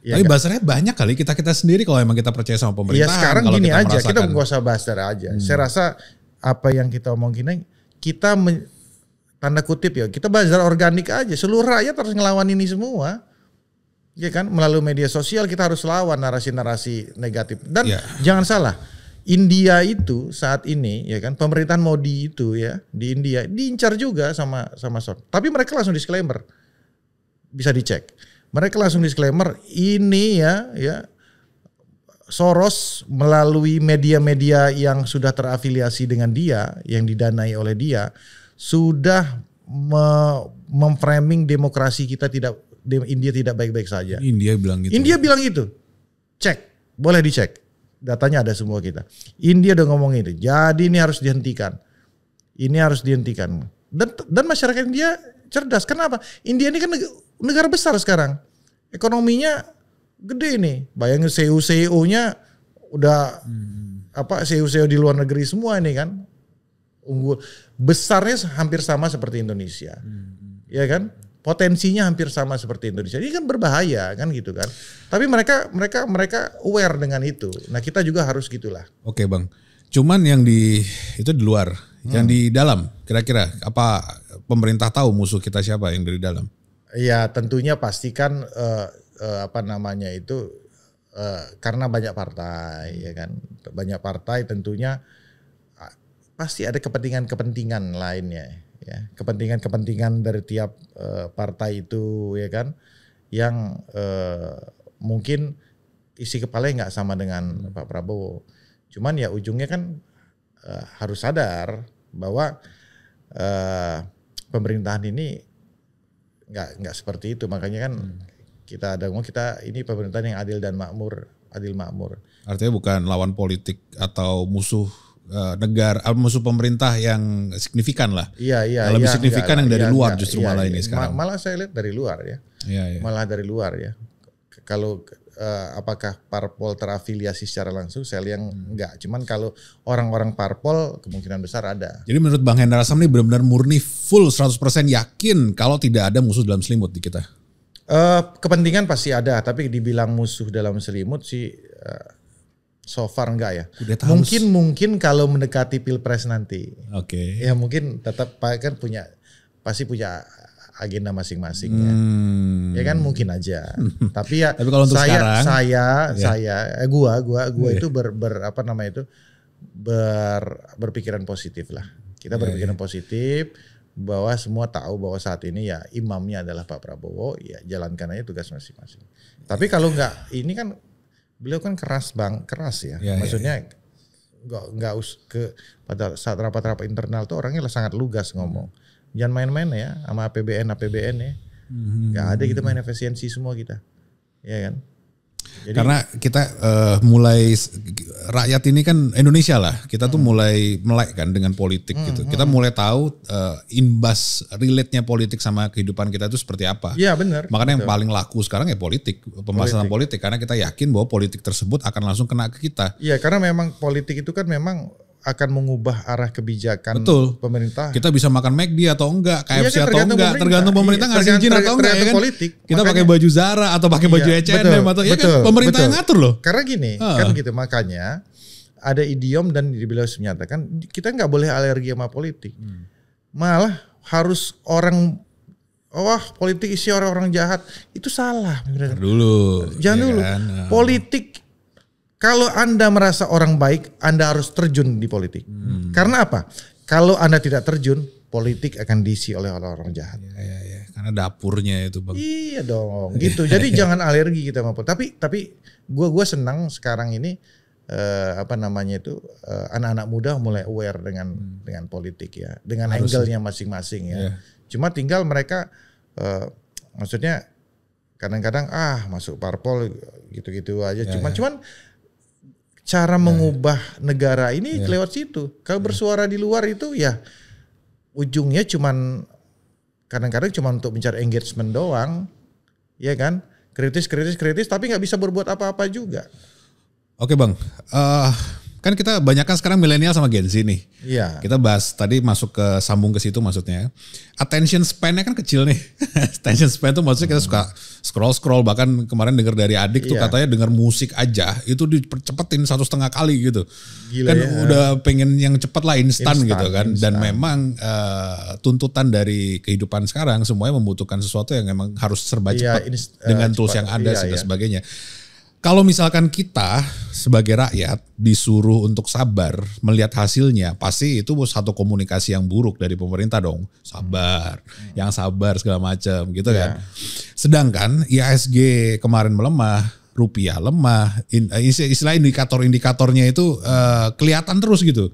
Ya, tapi buzzernya banyak kali kita sendiri kalau emang kita percaya sama pemerintah. Ya sekarang gini aja, kita nggak usah buzzer aja. Saya rasa apa yang kita omongin kita tanda kutip ya, kita buzzer organik aja. Seluruh rakyat harus ngelawan ini semua. Ya kan, melalui media sosial kita harus lawan narasi-narasi negatif. Dan jangan salah, India itu saat ini ya kan, pemerintahan Modi itu ya di India diincar juga sama tapi mereka langsung disclaimer. Bisa dicek. Mereka langsung disclaimer ini ya Soros melalui media-media yang sudah terafiliasi dengan dia, yang didanai oleh dia, sudah memframing demokrasi kita India tidak baik-baik saja. India bilang gitu. India bilang gitu. Cek, boleh dicek. Datanya ada semua kita. India udah ngomong itu. Jadi ini harus dihentikan. Ini harus dihentikan. Dan masyarakat India cerdas. Kenapa? India ini kan negara besar sekarang. Ekonominya gede nih. Bayangin CEO-nya udah CEO di luar negeri semua ini kan. Unggul. Besarnya hampir sama seperti Indonesia. Ya kan? Potensinya hampir sama seperti Indonesia. Ini kan berbahaya kan gitu kan. Tapi mereka aware dengan itu. Nah, kita juga harus gitulah. Oke, Bang. Cuman yang itu di luar, yang di dalam kira-kira apa pemerintah tahu musuh kita siapa yang dari dalam? Ya, tentunya pastikan karena banyak partai ya kan. Banyak partai tentunya pasti ada kepentingan lainnya. Ya, kepentingan dari tiap partai itu ya kan, yang mungkin isi kepalanya nggak sama dengan Pak Prabowo. Cuman ya ujungnya kan harus sadar bahwa pemerintahan ini nggak seperti itu. Makanya kan kita ini pemerintahan yang adil dan makmur. Artinya bukan lawan politik atau musuh negara, musuh pemerintah yang signifikan lah. Iya. Lebih signifikan yang dari luar justru malah ini sekarang. Malah saya lihat dari luar ya. Iya. Malah dari luar ya. Kalau apakah parpol terafiliasi secara langsung, saya lihat enggak. Cuman kalau orang-orang parpol kemungkinan besar ada. Jadi menurut Bang Hendra Sam ini benar-benar murni full 100% yakin kalau tidak ada musuh dalam selimut di kita. Kepentingan pasti ada, tapi dibilang musuh dalam selimut sih so far enggak ya. Mungkin kalau mendekati Pilpres nanti. Oke. Ya mungkin tetap kan pasti punya agenda masing-masing ya. Ya kan mungkin aja. Tapi kalau untuk sekarang gua itu berpikiran positif lah. Kita berpikiran positif bahwa semua tahu bahwa saat ini ya imamnya adalah Pak Prabowo, ya jalankan aja tugas masing-masing. Tapi kalau enggak, ini kan beliau kan keras ya. Maksudnya nggak pada saat rapat-rapat internal tuh orangnya sangat lugas ngomong. Jangan main-main ya sama APBN ya. Nggak ada kita main efisiensi semua kita. Ya kan? Jadi, karena kita mulai rakyat ini kan Indonesia lah, kita tuh mulai melek kan dengan politik gitu. Kita mulai tahu imbas relate-nya politik sama kehidupan kita itu seperti apa. Iya benar. Makanya yang paling laku sekarang ya pembahasan politik karena kita yakin bahwa politik tersebut akan langsung kena ke kita. Iya, karena memang politik itu kan memang akan mengubah arah kebijakan pemerintah. Kita bisa makan McD atau enggak, KFC atau enggak, tergantung pemerintah ngasih izin atau enggak ya kan. Politik. Kita pakai baju Zara atau pakai baju H&M atau ya kan pemerintah yang ngatur loh. Karena gini, kan gitu makanya ada idiom dan beliau menyatakan kita nggak boleh alergi sama politik. Malah harus politik isi orang-orang jahat, itu salah. Jangan dulu. Kan? Politik, kalau Anda merasa orang baik, Anda harus terjun di politik. Karena apa? Kalau Anda tidak terjun, politik akan diisi oleh orang-orang jahat. Karena dapurnya itu Bang. Iya dong, gitu. Jadi jangan alergi kita sama politik. Tapi gue senang sekarang ini anak-anak muda mulai aware dengan politik ya, dengan angle-nya masing-masing ya. Yeah. Cuma tinggal mereka maksudnya kadang-kadang masuk parpol gitu-gitu aja. Cuman cara mengubah negara ini lewat situ. Kalau bersuara di luar itu ya ujungnya cuman kadang-kadang cuma untuk mencari engagement doang, ya kan? Kritis, tapi nggak bisa berbuat apa-apa juga. Oke Bang, kan kita banyak kan sekarang milenial sama Gen Z nih. Iya. Kita bahas tadi sambung ke situ maksudnya. Attention span-nya kan kecil nih. Attention span tuh maksudnya kita suka scroll bahkan kemarin dengar dari adik tuh katanya dengar musik aja itu dipercepetin 1,5 kali gitu. Gila, kan udah pengen yang cepet lah instan gitu kan. Dan memang tuntutan dari kehidupan sekarang semuanya membutuhkan sesuatu yang memang harus serba cepat dengan tools yang ada dan sebagainya. Kalau misalkan kita sebagai rakyat disuruh untuk sabar melihat hasilnya, pasti itu satu komunikasi yang buruk dari pemerintah dong. Sabar, yang sabar segala macam gitu kan. Sedangkan IHSG kemarin melemah, rupiah lemah, istilah indikator-indikatornya itu kelihatan terus gitu.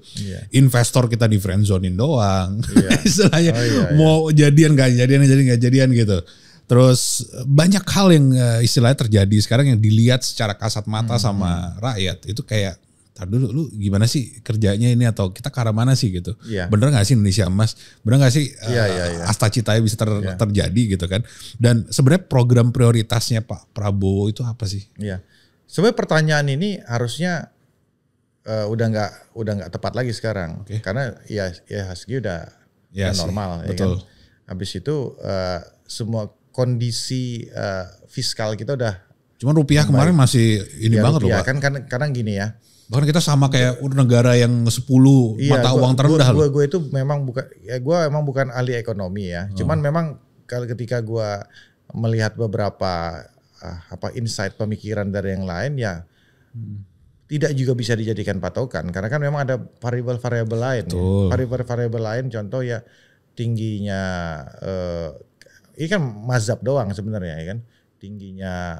Investor kita di friendzonein doang. Istilahnya mau jadian gak jadian gitu. Terus banyak hal yang istilahnya terjadi sekarang yang dilihat secara kasat mata sama rakyat. Itu kayak, tar dulu lu gimana sih kerjanya ini atau kita ke arah mana sih gitu. Bener gak sih Indonesia Emas? Bener gak sih Asta Citaya bisa terjadi gitu kan. Dan sebenarnya program prioritasnya Pak Prabowo itu apa sih? Sebenarnya pertanyaan ini harusnya udah nggak tepat lagi sekarang. Karena IHSG udah normal. Betul. Ya kan? Habis itu semua kondisi fiskal kita udah. Cuman rupiah kemarin masih ini banget loh Pak. Kan kadang gini ya. Bahkan kita sama kayak negara yang 10 mata uang terendah loh. Gue itu memang bukan ahli ekonomi ya. Cuman memang kalau ketika gue melihat beberapa insight pemikiran dari yang lain ya tidak juga bisa dijadikan patokan karena kan memang ada variabel-variabel lain. Variabel-variabel lain contoh ya tingginya ini kan mazhab doang sebenarnya ya kan, tingginya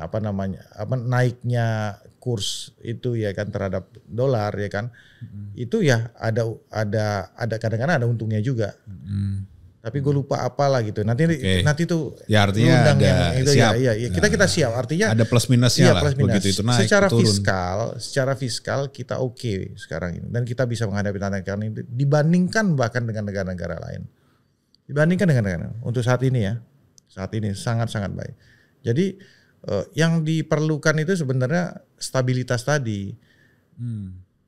naiknya kurs itu ya kan terhadap dolar ya kan, itu ya ada kadang-kadang ada untungnya juga, tapi gue lupa apalah gitu nanti tuh ya artinya ada itu siap. kita siap artinya ada plus minusnya lah plus minus. Begitu itu naik secara fiskal kita oke sekarang ini dan kita bisa menghadapi tantangan ini dibandingkan bahkan dengan negara-negara lain. Untuk saat ini sangat-sangat baik. Jadi yang diperlukan itu sebenarnya stabilitas tadi.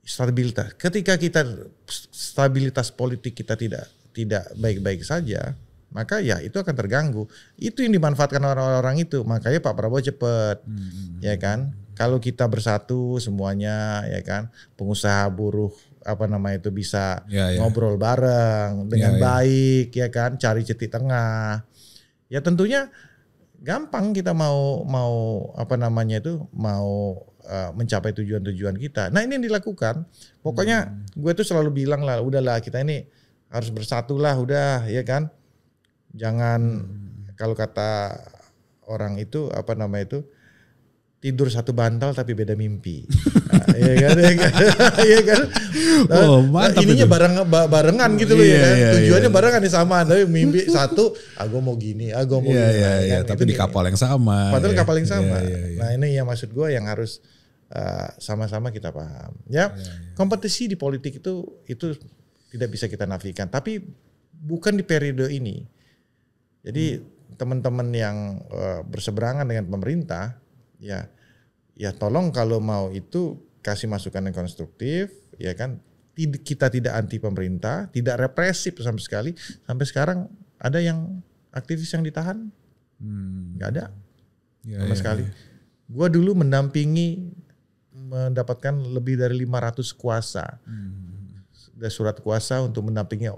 Stabilitas. Ketika stabilitas politik kita tidak baik-baik saja, maka ya itu akan terganggu. Itu yang dimanfaatkan orang-orang itu. Makanya Pak Prabowo cepat, ya kan. Kalau kita bersatu semuanya, ya kan, pengusaha buruh bisa ngobrol bareng dengan baik, ya kan, cari titik tengah. Ya tentunya gampang kita mau mencapai tujuan-tujuan kita. Nah ini yang dilakukan. Pokoknya gue tuh selalu bilang lah, udahlah kita ini harus bersatu lah, udah ya kan. Jangan kalau kata orang itu tidur satu bantal tapi beda mimpi. Iya kan? Mantap ininya itu. Barengan gitu loh ya kan. Tujuannya barengan nih sama, tapi mimpi satu, gue mau gini, gue mau gini. Kan? Tapi di kapal yang sama. Padahal kapal yang sama. Nah ini yang maksud gue yang harus sama-sama kita paham. Ya, kompetisi di politik itu tidak bisa kita nafikan. Tapi bukan di periode ini. Jadi teman-teman yang berseberangan dengan pemerintah, ya tolong kalau mau itu kasih masukan yang konstruktif, ya kan. Kita tidak anti pemerintah, tidak represif sama sekali. Sampai sekarang ada yang aktivis yang ditahan, nggak ada sama sekali. Gua dulu mendapatkan lebih dari 500 kuasa, surat kuasa untuk mendampingi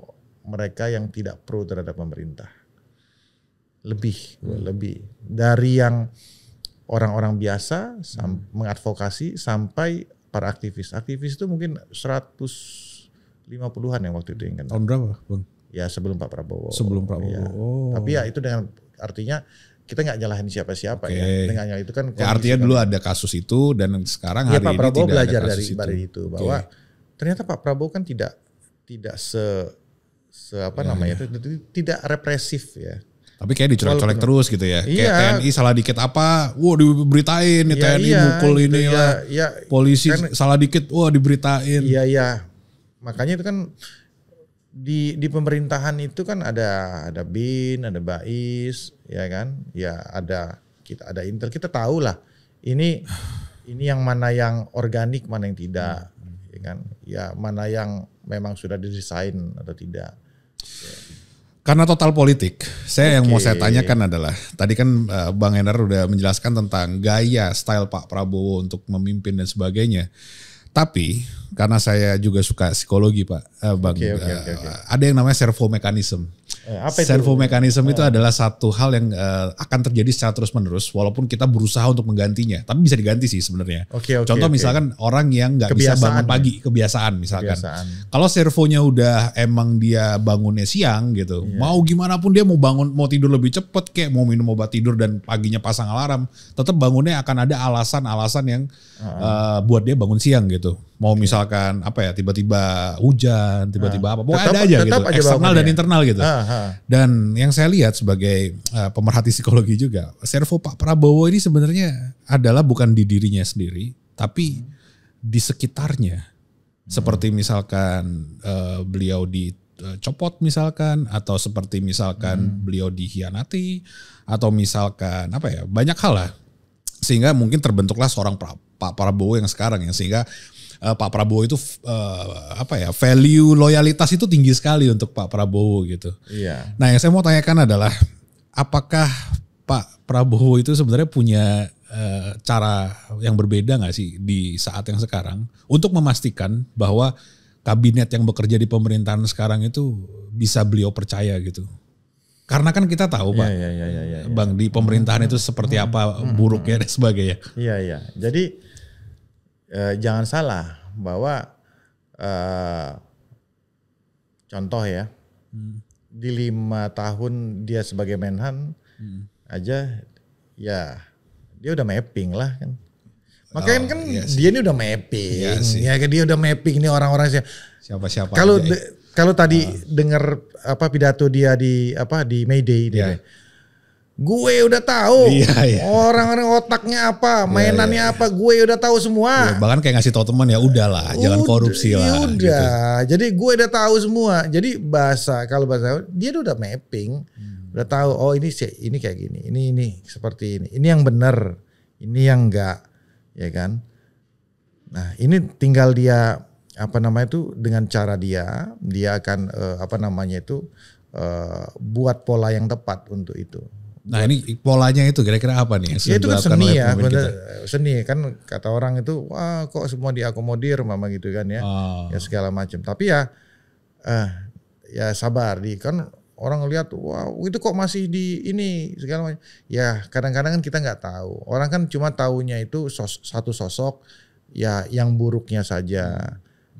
mereka yang tidak pro terhadap pemerintah. Lebih dari yang orang-orang biasa mengadvokasi sampai para aktivis. Aktivis itu mungkin 150-an yang waktu itu yang kenal. Tahun berapa, Bang? Ya sebelum Pak Prabowo. Sebelum Prabowo. Ya. Tapi ya itu dengan artinya kita nggak nyalahin siapa-siapa ya. Dengan itu kan ya, artinya dulu ada kasus itu dan sekarang hari Pak ini Prabowo tidak belajar ada kasus dari itu bahwa ternyata Pak Prabowo kan tidak tidak represif ya. Tapi kayak dicolek-colek terus gitu ya. Iya. Kayak TNI salah dikit apa, wah diberitain nih TNI mukul gitu, ini lah. Polisi kan, salah dikit, wah diberitain. Iya. Makanya itu kan di pemerintahan itu kan ada BIN, ada BAIS, ya kan? Ya ada Intel, kita tahu lah. Ini yang mana yang organik, mana yang tidak, ya kan? Ya mana yang memang sudah didesain atau tidak. Karena total politik, yang mau saya tanyakan adalah, tadi kan Bang Endar udah menjelaskan tentang gaya, style Pak Prabowo untuk memimpin dan sebagainya. Tapi karena saya juga suka psikologi Pak, Bang, ada yang namanya servo mechanism. Apa itu? Servo mechanism itu adalah satu hal yang akan terjadi secara terus menerus walaupun kita berusaha untuk menggantinya. Tapi bisa diganti sih sebenarnya. Contoh misalkan orang yang nggak bisa bangun pagi, kebiasaan misalkan. Kalau servonya udah emang dia bangunnya siang gitu, mau gimana pun dia mau bangun, mau tidur lebih cepet kayak mau minum obat tidur dan paginya pasang alarm, tetap bangunnya akan ada alasan-alasan yang buat dia bangun siang gitu. Mau misalkan apa ya, tiba-tiba hujan, tiba-tiba apa, pokoknya ada aja gitu, eksternal dan internal gitu. Dan yang saya lihat sebagai pemerhati psikologi juga, servo Pak Prabowo ini sebenarnya adalah bukan di dirinya sendiri, tapi di sekitarnya. Seperti misalkan beliau dicopot misalkan, atau seperti misalkan beliau dikhianati, atau misalkan apa ya, banyak hal lah. Sehingga mungkin terbentuklah seorang Pak Prabowo yang sekarang ya, sehingga Pak Prabowo itu value loyalitas itu tinggi sekali untuk Pak Prabowo gitu. Iya. Nah yang saya mau tanyakan adalah apakah Pak Prabowo itu sebenarnya punya cara yang berbeda nggak sih di saat yang sekarang untuk memastikan bahwa kabinet yang bekerja di pemerintahan sekarang itu bisa beliau percaya gitu? Karena kan kita tahu Pak, Bang, di pemerintahan itu seperti apa buruknya dan sebagainya. Iya. Jadi jangan salah bahwa contoh ya, di 5 tahun dia sebagai Menhan aja ya dia udah mapping lah kan. Makanya dia ini udah mapping, dia udah mapping nih orang-orang siapa-siapa. Kalau tadi dengar pidato dia di May Day dia. Gue udah tahu orang-orang otaknya apa, mainannya apa, gue udah tahu semua. Bahkan kayak ngasih tahu teman ya udahlah, jangan korupsi lah. Udah, gitu. Jadi gue udah tahu semua. Jadi kalau bahasa dia udah mapping, udah tahu. Oh ini kayak gini, ini seperti ini yang benar, ini yang enggak, ya kan? Nah ini tinggal dia dengan cara dia akan buat pola yang tepat untuk itu. Nah ini polanya itu kira-kira apa nih? Ya itu kan seni ya, seni kan kata orang itu wah kok semua diakomodir mama gitu kan ya, ya segala macam. Tapi ya sabar kan orang lihat wah itu kok masih di ini segala macam. Ya kadang-kadang kan kita nggak tahu. Orang kan cuma taunya itu satu sosok ya yang buruknya saja,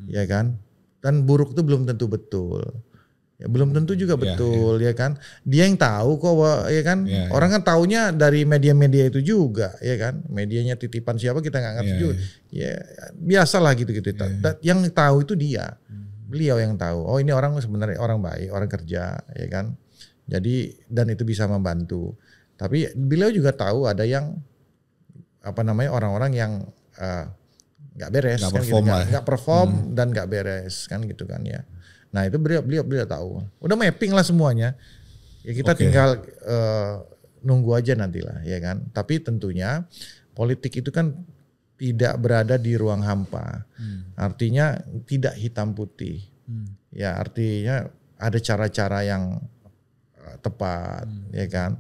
ya kan. Dan buruk itu belum tentu betul. Ya, belum tentu juga betul ya kan. Dia yang tahu kok ya kan. Orang kan taunya dari media-media itu juga ya kan. Medianya titipan siapa kita nggak ngerti juga. Ya biasalah gitu-gitu. Yang tahu itu dia. Beliau yang tahu. Oh ini orang sebenarnya orang baik, orang kerja ya kan. Jadi dan itu bisa membantu. Tapi beliau juga tahu ada yang orang-orang yang nggak beres, nggak perform dan nggak beres kan gitu kan ya. Nah itu beliau tahu, udah mapping lah semuanya. Ya kita tinggal nunggu aja nantilah, ya kan. Tapi tentunya politik itu kan tidak berada di ruang hampa. Artinya tidak hitam putih. Ya artinya ada cara-cara yang tepat, ya kan.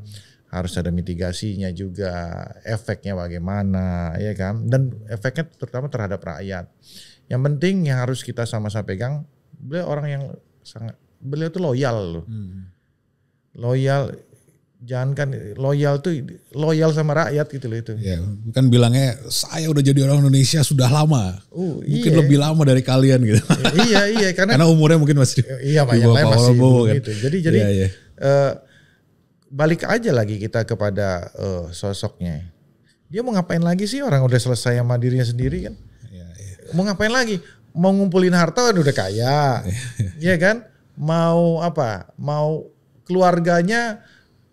Harus ada mitigasinya juga, efeknya bagaimana, ya kan. Dan efeknya terutama terhadap rakyat. Yang penting yang harus kita sama-sama pegang. Beliau orang yang beliau tuh loyal loh. Loyal, jangan kan loyal sama rakyat gitu loh itu. Ya, kan bilangnya saya udah jadi orang Indonesia sudah lama. Mungkin lebih lama dari kalian gitu. Iya karena umurnya mungkin masih banyak masih gitu. Jadi balik aja lagi kita kepada sosoknya. Dia mau ngapain lagi sih, orang udah selesai sama dirinya sendiri kan? Mau ngapain lagi? Mau ngumpulin harta udah kaya, ya kan? Mau apa? Mau keluarganya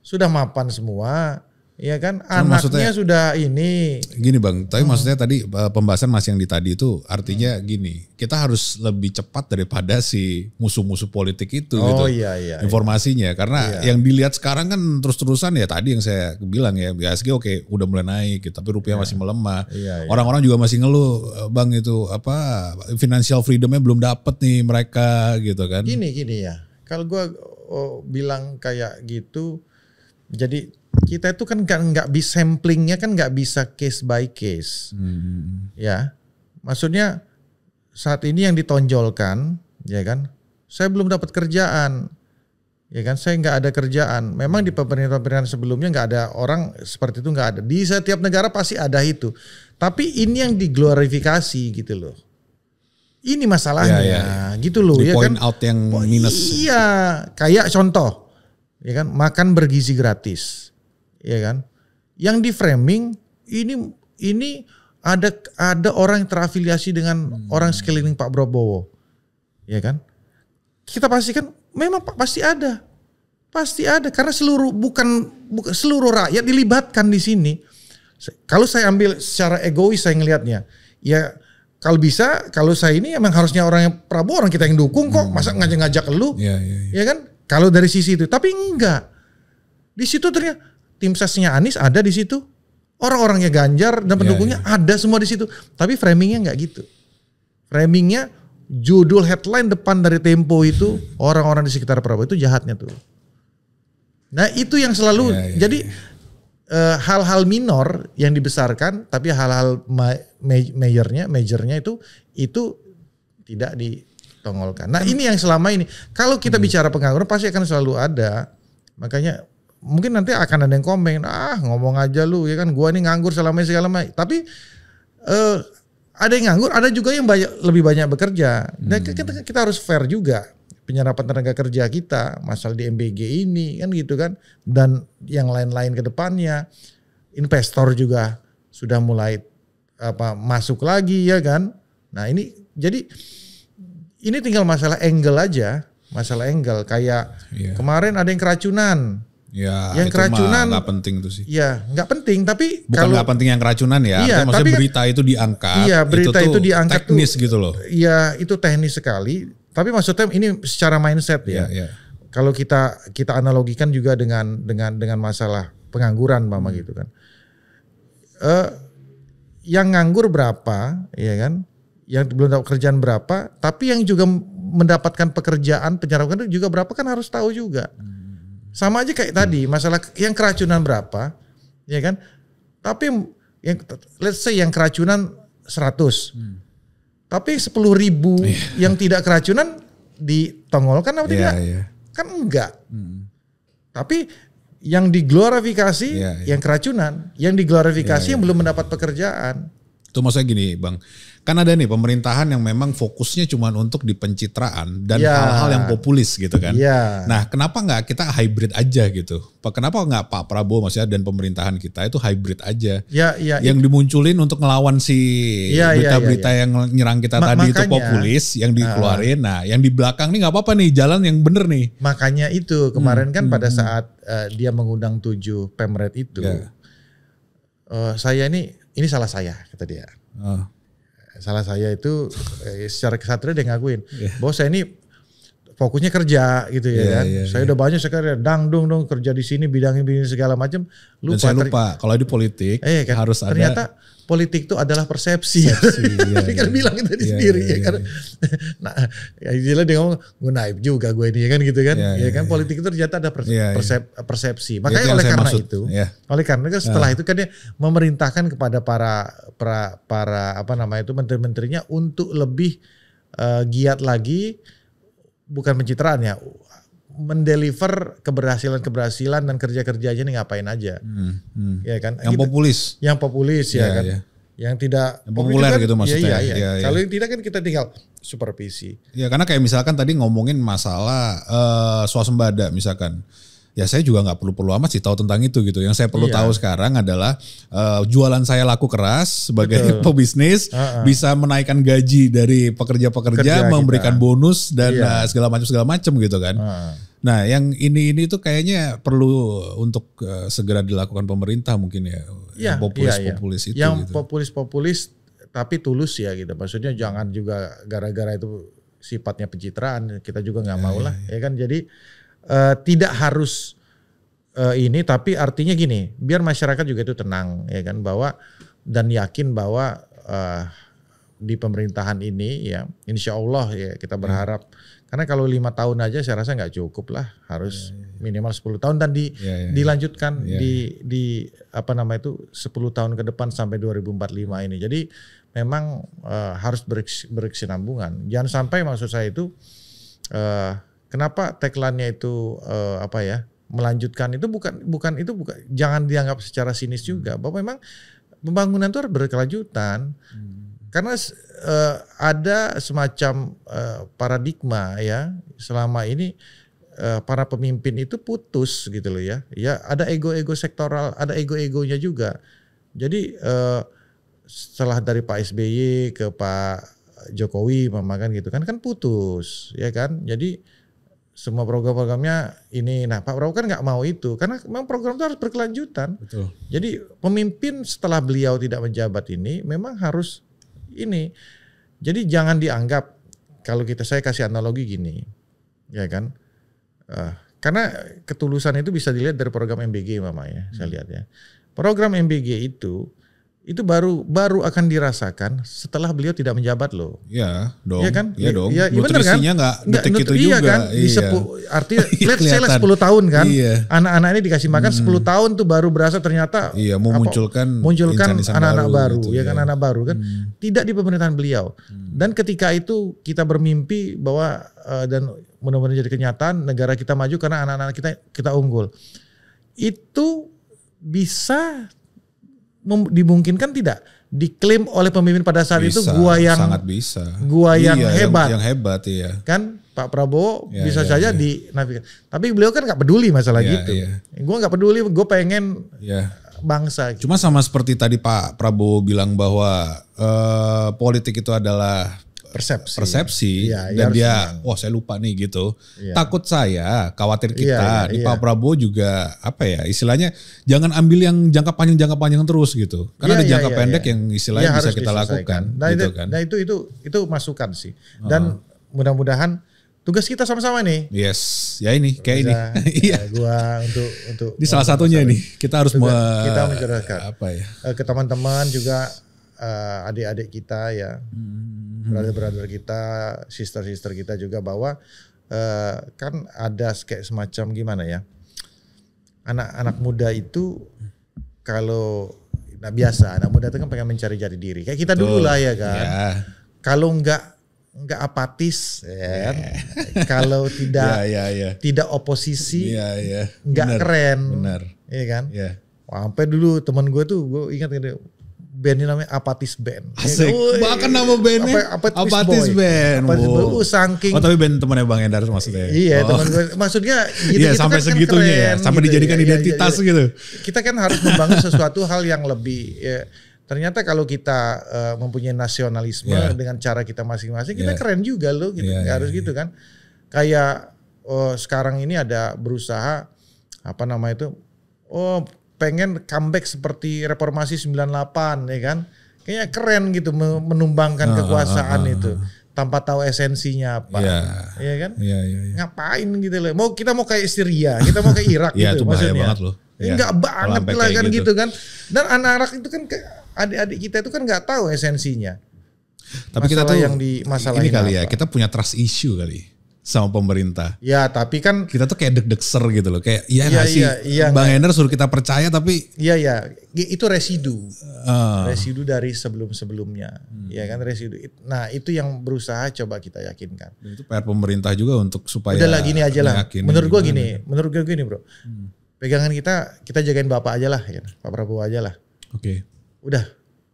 sudah mapan semua, ya kan? Anaknya sudah ini. Gini Bang, tapi maksudnya tadi pembahasan Mas yang di tadi itu artinya gini, kita harus lebih cepat daripada si musuh-musuh politik itu gitu. Iya. Informasinya, karena yang dilihat sekarang kan terus-terusan ya tadi yang saya bilang ya, BSG oke udah mulai naik gitu, tapi rupiah masih melemah. Orang-orang juga masih ngeluh, Bang itu apa financial freedomnya belum dapet nih mereka gitu kan. Gini ya, kalau gue bilang kayak gitu, jadi kita itu kan nggak bisa samplingnya kan nggak bisa case by case, ya. Maksudnya saat ini yang ditonjolkan, ya kan, saya belum dapat kerjaan, ya kan, saya nggak ada kerjaan. Memang di pemerintahan sebelumnya nggak ada orang seperti itu, nggak ada. Di setiap negara pasti ada itu. Tapi ini yang diglorifikasi gitu loh. Ini masalahnya, gitu loh, di ya point kan. Out yang minus. Iya, kayak contoh, ya kan, makan bergizi gratis. Ya kan, yang di framing ini ada orang yang terafiliasi dengan orang sekeliling Pak Prabowo, ya kan? Kita pastikan memang pasti ada karena bukan seluruh rakyat dilibatkan di sini. Kalau saya ambil secara egois saya ngelihatnya, ya kalau saya ini emang harusnya orang yang Prabowo, orang kita yang dukung kok, masa ngajak lu, ya kan? Kalau dari sisi itu, tapi enggak, di situ ternyata tim sesnya Anies ada di situ, orang-orangnya Ganjar dan pendukungnya ada semua di situ. Tapi framingnya nggak gitu. Framingnya judul headline depan dari Tempo itu orang-orang di sekitar Prabowo itu jahatnya tuh. Nah itu yang selalu jadi hal-hal minor yang dibesarkan, tapi hal-hal majornya itu tidak ditongolkan. Nah ini yang selama ini kalau kita bicara pengangguran pasti akan selalu ada, makanya. Mungkin nanti akan ada yang komen, ngomong aja lu ya kan, gua ini nganggur selama segala macam. Tapi ada yang nganggur, ada juga yang lebih banyak bekerja. Dan kita harus fair juga penyerapan tenaga kerja kita, masalah di MBG ini kan gitu kan, dan yang lain-lain ke depannya. Investor juga sudah mulai masuk lagi ya kan. Nah ini jadi ini tinggal masalah angle aja, kayak kemarin ada yang keracunan. Ya, yang keracunan nggak penting itu sih. Ya, nggak penting. Tapi bukan nggak penting yang keracunan ya. Iya, maksudnya berita itu diangkat. Iya, berita itu diangkat teknis gitu loh. Iya, itu teknis sekali. Tapi maksudnya ini secara mindset ya. Kalau kita analogikan juga dengan masalah pengangguran, mama gitu kan. Yang nganggur berapa, ya kan? Yang belum dapat kerjaan berapa? Tapi yang juga mendapatkan pekerjaan penyerapan itu juga berapa kan harus tahu juga. Sama aja kayak tadi, masalah yang keracunan berapa, ya kan? Tapi yang let's say yang keracunan 100. Tapi 10.000 yang tidak keracunan ditongolkan apa tidak? Kan enggak. Tapi yang diglorifikasi yang keracunan, yang diglorifikasi yang belum mendapat pekerjaan. Itu maksudnya gini, Bang. Kan ada nih pemerintahan yang memang fokusnya cuma untuk di pencitraan dan hal-hal yang populis gitu kan. Nah, kenapa nggak kita hybrid aja gitu? Kenapa nggak Pak Prabowo maksudnya dan pemerintahan kita itu hybrid aja? Yang dimunculin untuk ngelawan si berita-berita yang nyerang kita tadi itu populis, yang dikeluarin. Nah, yang di belakang nih nggak apa-apa nih, jalan yang bener nih. Makanya itu kemarin kan pada saat dia mengundang 7 Pemret itu, saya ini salah saya kata dia. Salah saya itu secara kesatria dia ngakuin bahwa saya ini fokusnya kerja gitu ya kan. Saya udah banyak sekali dong kerja di sini bidang ini segala macam. Dan saya lupa kalau di politik kan, harus ternyata politik itu adalah persepsi. Dia kan bilang itu sendiri ya kan. Nah, ya dia ngomong gue naib juga gue ini ya kan gitu kan. Ya kan politik itu ternyata ada persepsi. Makanya oleh karena itu, oleh karena itu setelah itu kan dia memerintahkan kepada para apa namanya itu menteri-menterinya untuk lebih giat lagi, bukan pencitraan ya, mendeliver keberhasilan dan kerja-kerjanya nih ngapain aja. Ya kan? Yang populis. Yang populis ya kan. Yang tidak yang populer kan, gitu maksudnya. Kalau yang tidak kan kita tinggal supervisi. Ya karena kayak misalkan tadi ngomongin masalah swasembada misalkan. ya saya juga nggak perlu amat sih tahu tentang itu gitu. Yang saya perlu Iya. tahu sekarang adalah jualan saya laku keras sebagai Betul. pebisnis bisa menaikkan gaji dari pekerja-pekerja, Kerja memberikan kita. bonus dan Iya. segala macam gitu kan. Nah, yang ini tuh kayaknya perlu untuk segera dilakukan pemerintah mungkin ya. Iya, Yang populis-populis itu yang gitu. populis-populis tapi tulus ya gitu. Maksudnya jangan juga gara-gara itu sifatnya pencitraan, kita juga nggak mau lah, ya kan. Jadi tidak harus ini, tapi artinya gini, biar masyarakat juga itu tenang, ya kan, bahwa dan yakin bahwa di pemerintahan ini ya, insya Allah ya kita berharap. Karena kalau 5 tahun aja saya rasa nggak cukup lah, harus minimal 10 tahun dan dilanjutkan di apa nama itu 10 tahun ke depan sampai 2045 ini. Jadi memang harus berkesinambungan. Jangan sampai, maksud saya itu kenapa tagline-nya itu apa ya, melanjutkan itu bukan jangan dianggap secara sinis juga, bahwa memang pembangunan itu harus berkelanjutan. Karena ada semacam paradigma ya, selama ini para pemimpin itu putus gitu loh ya. Ya ada ego-ego sektoral, ada ego-egonya juga. Jadi setelah dari Pak SBY ke Pak Jokowi memakan gitu kan putus ya kan. Jadi semua program-programnya ini, nah Pak Prabowo kan nggak mau itu karena memang program itu harus berkelanjutan. Betul. Jadi pemimpin setelah beliau tidak menjabat ini memang harus ini. Jadi jangan dianggap, kalau saya kasih analogi gini, ya kan, karena ketulusan itu bisa dilihat dari program MBG mamanya, saya lihat ya. Program MBG itu baru akan dirasakan setelah beliau tidak menjabat loh. Iya dong. Iya kan? Iya dong. Ya, Nutrisinya nggak detik itu iya juga. Kan? Iya. Artinya let's say lah 10 tahun kan. Iya. Anak-anak ini dikasih makan 10 tahun tuh baru berasa ternyata iya, memunculkan insan anak-anak baru gitu, ya kan, anak baru kan. Tidak di pemerintahan beliau. Dan ketika itu kita bermimpi bahwa dan mudah-mudahan jadi kenyataan negara kita maju karena anak-anak kita unggul. Itu bisa dimungkinkan tidak diklaim oleh pemimpin pada saat bisa, itu gua yang sangat bisa. Yang hebat. Yang hebat iya. Kan Pak Prabowo bisa saja dinafikan. Tapi beliau kan nggak peduli masalah gitu. Gua nggak peduli, gue pengen bangsa. Cuma sama seperti tadi Pak Prabowo bilang bahwa politik itu adalah persepsi dan dia saya lupa nih gitu. Takut saya, khawatir kita. Pak Prabowo juga apa ya istilahnya, jangan ambil yang jangka panjang terus gitu. Karena ada jangka pendek yang istilahnya bisa kita lakukan gitu kan. Nah itu masukan sih. Dan mudah-mudahan tugas kita sama-sama nih. Yes, ya ini kayak ini. Iya. Gua untuk ini salah satunya nih. Kita harus kita mencerahkan apa ya? Ke teman-teman juga, adik-adik kita ya. Brother-brother kita, sister-sister kita juga, bahwa kan ada kayak semacam gimana ya, anak-anak muda itu kalau biasa anak muda itu kan pengen mencari jati diri kayak kita dulu lah ya kan. Kalau nggak apatis ya kan? Kalau tidak oposisi nggak keren. Benar. Iya kan. Sampai dulu teman gue tuh, gue ingat gitu, bandnya namanya Apatis Band. Asik. Bahkan nama bandnya Apatis Band. Saking. Tapi band temannya Bang Endar maksudnya. Iya teman gue. Maksudnya gitu. Iya sampai segitunya ya. Sampai gitu, dijadikan identitas gitu. Kita kan harus membangun sesuatu hal yang lebih. Ya, ternyata kalau kita mempunyai nasionalisme dengan cara kita masing-masing, kita keren juga loh. Gitu. Harus gitu kan. Kayak sekarang ini ada berusaha apa nama itu. Pengen comeback seperti reformasi 98 ya kan. Kayaknya keren gitu menumbangkan kekuasaan itu tanpa tahu esensinya apa. Iya kan? Ngapain gitu loh. Kita mau kayak Syria, kita mau kayak Irak gitu maksudnya. Banget loh. Enggak banget lah kan gitu kan. Dan anak-anak itu kan adik-adik kita itu kan enggak tahu esensinya. Tapi kita tuh yang di masalah ini kali ya, kita punya trust issue kali sama pemerintah. Ya tapi kan kita tuh kayak deg-degser gitu loh. Kayak Bang Ender suruh kita percaya tapi. Iya. Itu residu. Residu dari sebelum-sebelumnya. Ya kan residu. Nah itu yang berusaha coba kita yakinkan. Dan itu PR pemerintah juga untuk supaya. Udah lah gini aja lah. Menurut gue gini bro. Pegangan kita jagain Bapak aja lah. Ya. Pak Prabowo aja lah. Oke. Udah.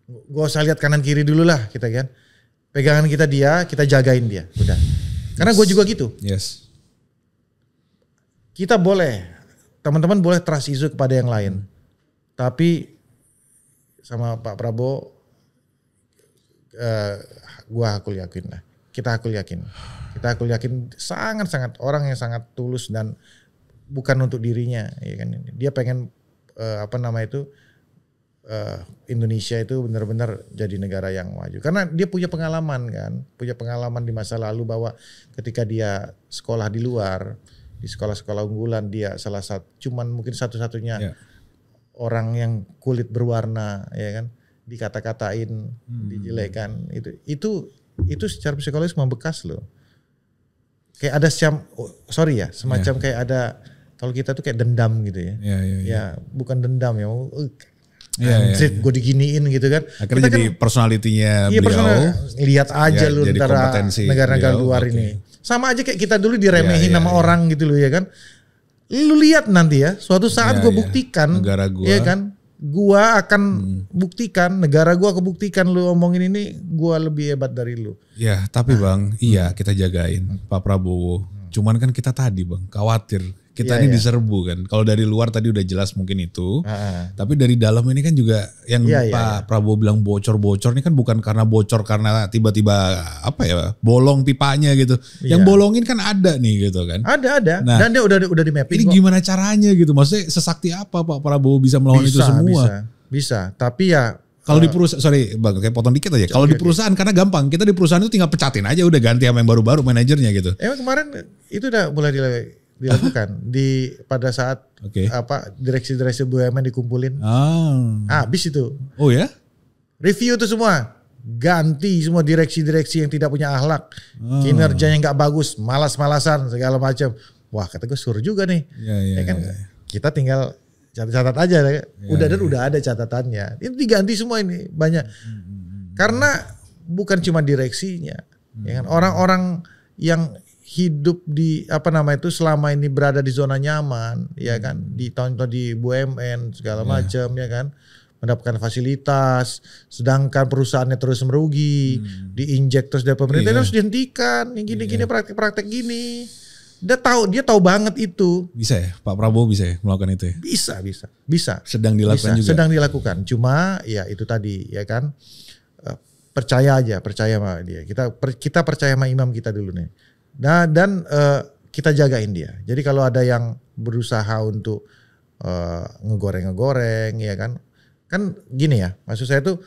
Gak usah lihat kanan kiri dulu lah kita kan. Pegangan kita jagain dia. Udah. Karena gue juga gitu. Yes. Kita boleh teman-teman boleh trust isu kepada yang lain. Tapi sama Pak Prabowo, aku yakin lah. Kita aku yakin sangat-sangat orang yang sangat tulus dan bukan untuk dirinya, ya kan? Dia pengen Indonesia itu benar-benar jadi negara yang maju. Karena dia punya pengalaman di masa lalu bahwa ketika dia sekolah di luar, di sekolah-sekolah unggulan, dia cuman mungkin satu-satunya orang yang kulit berwarna, ya kan, dikata-katain, dijelekan, itu secara psikologis membekas loh. Kayak ada semacam kayak ada, kalau kita tuh kayak dendam gitu ya. Ya bukan dendam ya. Anjir, gue diginiin gitu kan. Akhirnya kita jadi personalitinya beliau. Lihat aja lu antara negara-negara luar ini. Sama aja kayak kita dulu diremehin sama orang gitu loh, ya kan. Lu lihat nanti ya, suatu saat gue buktikan, negara gua, ya kan. Gua akan buktikan, negara gua kebuktikan lu omongin ini, gua lebih hebat dari lu. Ya, tapi Bang, kita jagain Pak Prabowo. Cuman kan kita tadi Bang, khawatir. Kita ini diserbu kan. Kalau dari luar tadi udah jelas mungkin itu. Tapi dari dalam ini kan juga yang Pak Prabowo bilang bocor-bocor ini kan bukan karena bocor karena tiba-tiba bolong pipanya gitu. Yang bolongin kan ada nih gitu kan. Ada. Nah, dan dia udah di mapping. Ini gimana caranya gitu? Maksudnya sesakti apa Pak Prabowo bisa melawan itu semua? Bisa. Tapi ya kalau di perusahaan, sorry Bang, kayak potong dikit aja. Kalau di perusahaan karena gampang, kita di perusahaan itu tinggal pecatin aja udah ganti sama yang baru-baru manajernya gitu. Emang kemarin itu udah mulai dilakukan pada saat direksi-direksi BUMN dikumpulin. Habis itu. Oh ya? Review itu semua. Ganti semua direksi-direksi yang tidak punya akhlak. Kinerjanya nggak bagus, malas-malasan segala macam. Wah, kata gue suruh juga nih. Kita tinggal catat aja. Udah ada catatannya. Ini diganti semua ini banyak. Karena bukan cuma direksinya. Ya kan? Orang-orang yang hidup di selama ini berada di zona nyaman, ya kan, di BUMN segala macam, ya kan, mendapatkan fasilitas, sedangkan perusahaannya terus merugi, diinjek terus dari pemerintah, harus dihentikan, yang gini-gini praktek-praktek gini. Dia tahu banget itu. Bisa ya, Pak Prabowo bisa ya melakukan itu ya? Bisa. Sedang dilakukan juga. Sedang dilakukan. Cuma ya itu tadi, ya kan, percaya sama dia. Kita percaya sama imam kita dulu nih. Dan kita jagain dia. Jadi kalau ada yang berusaha untuk ngegoreng, ya kan gini ya. Maksud saya tuh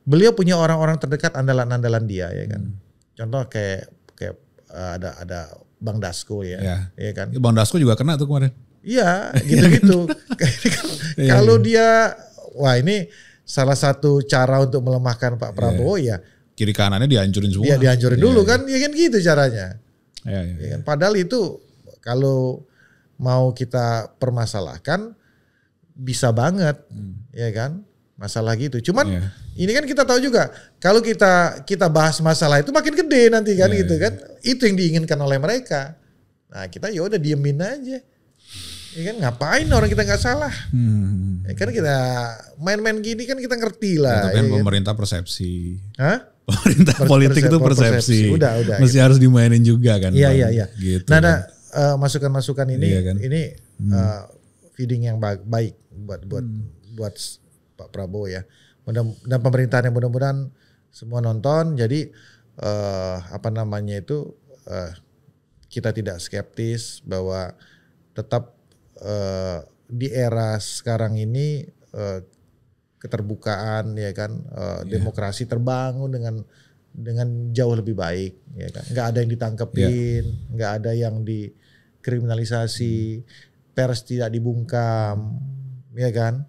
beliau punya orang-orang terdekat andalan-andalan dia, ya kan. Contoh kayak ada Bang Dasko ya kan. Bang Dasko juga kena tuh kemarin. Iya, gitu-gitu. Kalau dia, ini salah satu cara untuk melemahkan Pak Prabowo ya. Kiri kanannya dihancurin semua. Iya, dihancurin dulu kan, ya kan gitu caranya. Ya. Padahal itu kalau mau kita permasalahkan bisa banget, ya kan, masalah gitu. Cuman ini kan kita tahu juga kalau kita bahas masalah itu makin gede nanti kan gitu kan. Itu yang diinginkan oleh mereka. Nah kita ya udah diemin aja. Ya kan, ngapain orang kita nggak salah? Ya kan kita main-main gini kan kita ngerti lah. Itu kan ya pemerintah persepsi. Hah? Pemerintah politik itu persepsi. Udah. Mesti harus dimainin juga kan. Iya. Gitu, nah, masukan-masukan ini feeding yang baik buat Pak Prabowo ya. Dan pemerintahan yang mudah-mudahan semua nonton. Jadi kita tidak skeptis bahwa tetap di era sekarang ini keterbukaan, ya kan, demokrasi terbangun dengan jauh lebih baik, ya kan. Nggak ada yang ditangkepin, nggak ada yang dikriminalisasi, pers tidak dibungkam, ya kan.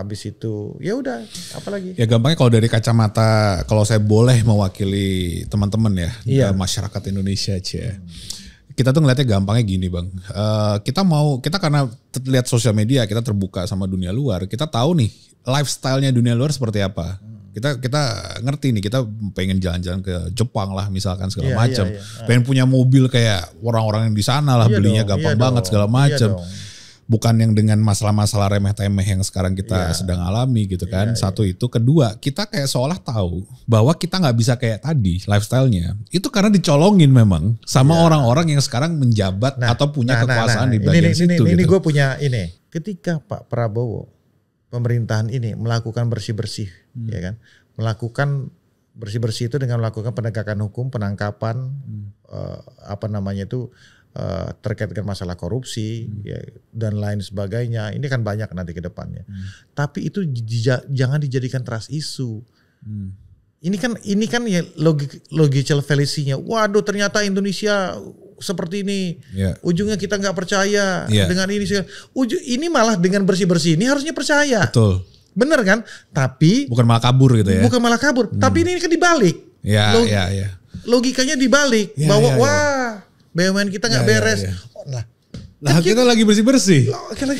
Habis itu ya udah, apalagi? Ya gampangnya kalau dari kacamata, kalau saya boleh mewakili teman-teman ya, masyarakat Indonesia aja. Kita tuh ngeliatnya gampangnya gini Bang, kita karena lihat sosial media, kita terbuka sama dunia luar, kita tahu nih lifestyle-nya dunia luar seperti apa. Kita ngerti nih, kita pengen jalan-jalan ke Jepang lah misalkan segala macam, pengen punya mobil kayak orang-orang yang di sana lah, belinya gampang banget segala macam. bukan yang dengan masalah-masalah remeh-temeh yang sekarang kita sedang alami gitu kan. Satu itu, kedua kita kayak seolah tahu bahwa kita nggak bisa kayak tadi lifestyle-nya. Itu karena dicolongin memang sama orang-orang yang sekarang menjabat atau punya kekuasaan di bagian situ. Ini gitu. gue punya ini. Ketika Pak Prabowo pemerintahan ini melakukan bersih-bersih, ya kan, melakukan bersih-bersih itu dengan melakukan penegakan hukum, penangkapan, terkait dengan masalah korupsi ya, dan lain sebagainya. Ini kan banyak nanti ke depannya. Tapi itu jangan dijadikan trust issue. Ini kan ya logical fallacy-nya. Waduh, ternyata Indonesia seperti ini. Ujungnya kita nggak percaya dengan ini. Ini malah dengan bersih-bersih ini harusnya percaya. Betul. Bener kan? Tapi bukan malah kabur gitu ya. Bukan malah kabur. Tapi ini kan dibalik. Logikanya dibalik bahwa wah, BUMN kita nggak beres. Lah kita lagi bersih-bersih. Kan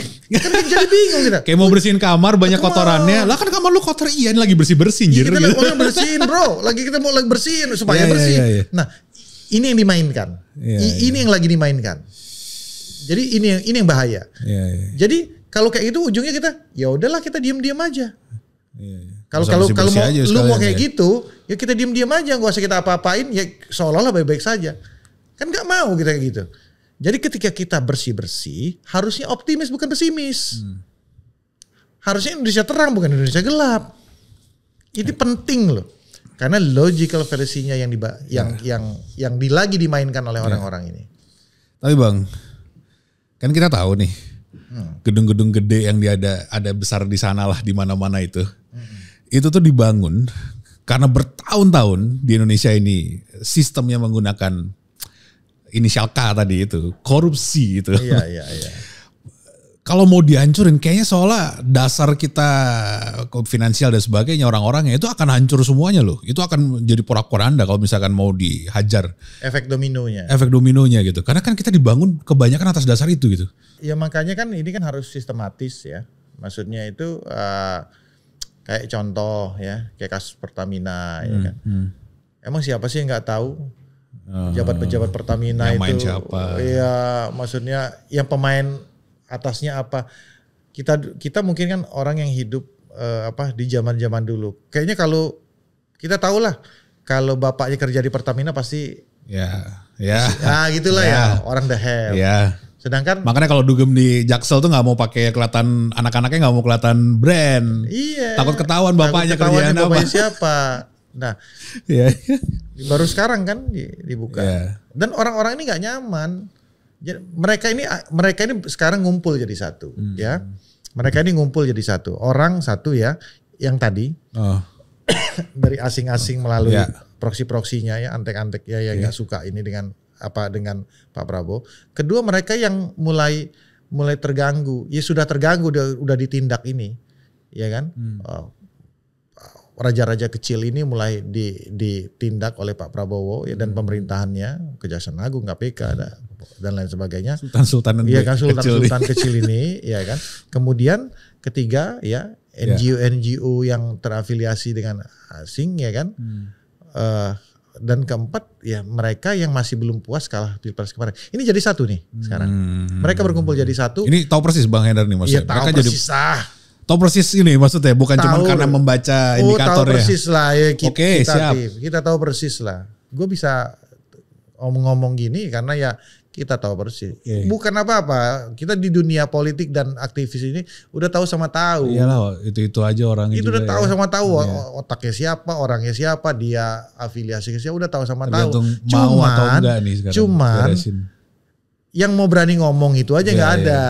jadi bingung kita. Kayak mau bersihin kamar banyak kotorannya. Lah kan kamar lu kotor, iya lagi bersih-bersihin. Kita lagi bersihin bro. Kita mau lagi bersihin supaya bersih. Nah ini yang dimainkan. Ini yang lagi dimainkan. Jadi ini yang bahaya. Jadi kalau kayak gitu ujungnya kita ya udahlah kita diam-diam aja. Kalau lu mau kayak gitu, ya kita diam-diam aja, nggak usah kita apa-apain, ya seolah-olah baik-baik saja. Kan nggak mau kita kayak gitu. Jadi ketika kita bersih-bersih, harusnya optimis bukan pesimis. Harusnya Indonesia terang bukan Indonesia gelap. Ini penting loh, karena logical fallacy-nya yang lagi dimainkan oleh orang-orang ini. Tapi Bang, kan kita tahu nih gedung-gedung gede yang ada besar di sana lah, di mana-mana itu. Itu tuh dibangun karena bertahun-tahun di Indonesia ini sistemnya menggunakan inisial K tadi itu, korupsi itu. Iya. Kalau mau dihancurin kayaknya seolah dasar kita finansial dan sebagainya orang-orangnya itu akan hancur semuanya loh. Itu akan jadi porak-poranda kalau misalkan mau dihajar. Efek dominonya. Efek dominonya gitu. Karena kan kita dibangun kebanyakan atas dasar itu gitu. Ya makanya kan ini kan harus sistematis ya. Maksudnya itu kayak contoh ya, kayak kasus Pertamina ya kan. Emang siapa sih yang nggak tahu pejabat-pejabat Pertamina yang itu? Main siapa? Iya, maksudnya yang pemain atasnya apa? Kita mungkin kan orang yang hidup di zaman-zaman dulu. Kayaknya kalau kita tahu lah, kalau bapaknya kerja di Pertamina pasti gitulah ya, orang the hell. Sedangkan makanya kalau dugem di Jaksel tuh nggak mau pakai kelihatan, anak-anaknya nggak mau kelihatan brand. Iya. Takut ketahuan bapaknya kerjaan apa. Bapaknya siapa? Nah, baru sekarang kan dibuka. Dan orang-orang ini nggak nyaman. Mereka ini sekarang ngumpul jadi satu, ya. Mereka ini ngumpul jadi satu. Orang satu ya, yang tadi dari asing-asing melalui proksi-proksinya ya, antek-antek ya yang nggak suka ini dengan Pak Prabowo. Kedua, mereka yang mulai terganggu, ya sudah terganggu, udah ditindak ini, ya kan? Raja-raja kecil ini mulai ditindak oleh Pak Prabowo ya, dan pemerintahannya, Kejaksaan Agung, KPK dan lain sebagainya. Sultan-sultan kecil ini, ya kan? Kemudian ketiga ya NGO yang terafiliasi dengan asing, ya kan? Dan keempat ya mereka yang masih belum puas kalah Pilpres kemarin. Ini jadi satu nih sekarang. Mereka berkumpul jadi satu. Ini tahu persis Bang Hendar nih maksudnya. Iya tahu persis tahu persis ini maksudnya, bukan cuma karena membaca indikator ya. Tahu persis lah ya, siap. Kita tahu persis lah. Gue bisa ngomong gini karena ya kita tahu persis. Bukan apa-apa. Kita di dunia politik dan aktivis ini udah tahu sama tahu. Iyalah, itu aja orangnya. Itu udah tahu sama tahu. Otaknya siapa, orangnya siapa, dia afiliasi ke siapa, udah tahu sama tahu. Mau atau enggak nih sekarang. Cuman yang mau berani ngomong itu aja nggak ada.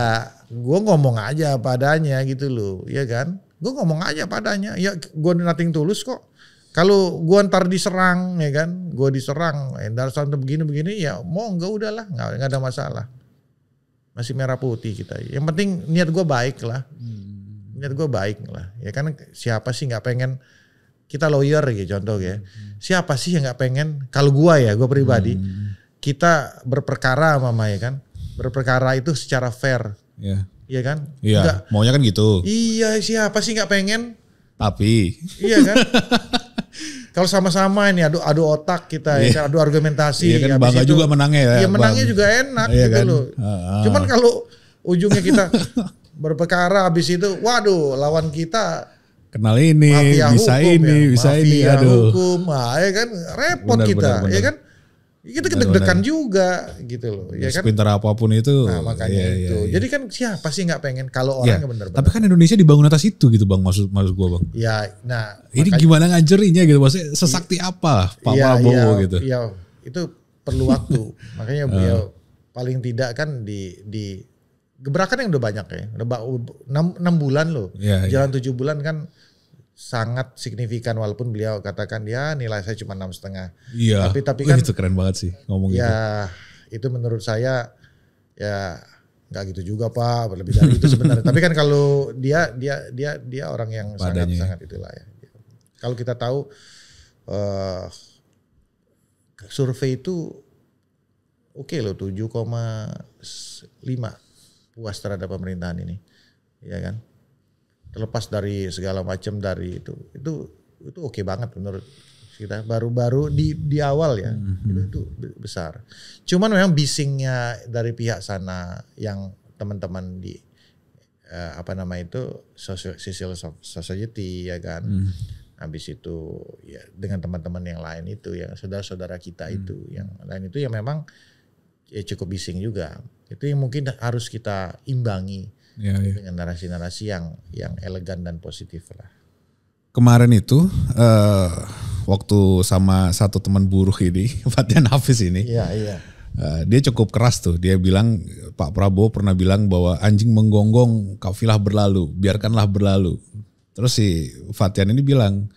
Gue ngomong aja apa adanya gitu loh, ya kan? Gue ngomong aja apa adanya. Ya gue nothing tulus kok. Kalau gue ntar diserang, ya kan? Gue diserang, Endar sampai begini-begini, ya mau enggak udahlah, nggak ada masalah. Masih merah putih kita. Yang penting niat gue baik lah. Niat gue baik lah. Ya kan siapa sih nggak pengen, kita lawyer gitu contoh ya. Siapa sih yang nggak pengen? Kalau gue pribadi, kita berperkara mama ya kan? Berperkara itu secara fair. Iya kan? Iya, maunya kan gitu. Iya, siapa sih nggak pengen? Tapi iya kan? Kalau sama-sama ini adu otak kita ya, adu argumentasi. Iya kan, bangga juga menangnya ya. Iya menangnya juga enak gitu loh. Cuman kalau ujungnya kita berperkara, habis itu waduh lawan kita kenal ini, mafia bisa hukum, ini, ya. bisa ini, Mafia aduh. hukum, ya kan repot Benar, kita, benar. ya kan? Kita deg-degan juga gitu loh, ya kan? Sepintar apapun itu. Nah makanya itu. Iya. Jadi kan siapa sih nggak pengen kalau orangnya bener-bener. Tapi kan Indonesia dibangun atas itu gitu bang, maksud gua bang. Ya, nah. Ini gimana ngajerinya gitu, maksudnya sesakti apa Pak Prabowo gitu. Iya, itu perlu waktu. Makanya beliau paling tidak kan di gebrakan yang udah banyak ya. Udah 6 bulan loh. Iya, Jalan 7 bulan kan sangat signifikan walaupun beliau katakan ya nilai saya cuma 6,5. Iya. Tapi kan itu keren banget sih ngomong gitu. ya itu menurut saya ya nggak gitu juga Pak, lebih dari itu sebenarnya. Tapi kan kalau dia orang yang sangat itulah ya. Kalau kita tahu survei itu oke loh 7,5 puas terhadap pemerintahan ini, ya kan? Terlepas dari segala macam dari itu oke banget menurut kita. Baru di awal ya itu besar. Cuman memang bisingnya dari pihak sana yang teman-teman di civil society ya kan. Habis itu ya dengan teman-teman yang lain itu ya saudara-saudara kita itu yang lain itu ya memang ya cukup bising juga. Itu yang mungkin harus kita imbangi dengan narasi-narasi yang elegan dan positif lah. Kemarin itu waktu sama satu teman buruh ini, Fatian Hafiz ini, dia cukup keras tuh. Dia bilang Pak Prabowo pernah bilang bahwa anjing menggonggong kafilah berlalu, biarkanlah berlalu. Terus si Fatian ini bilang,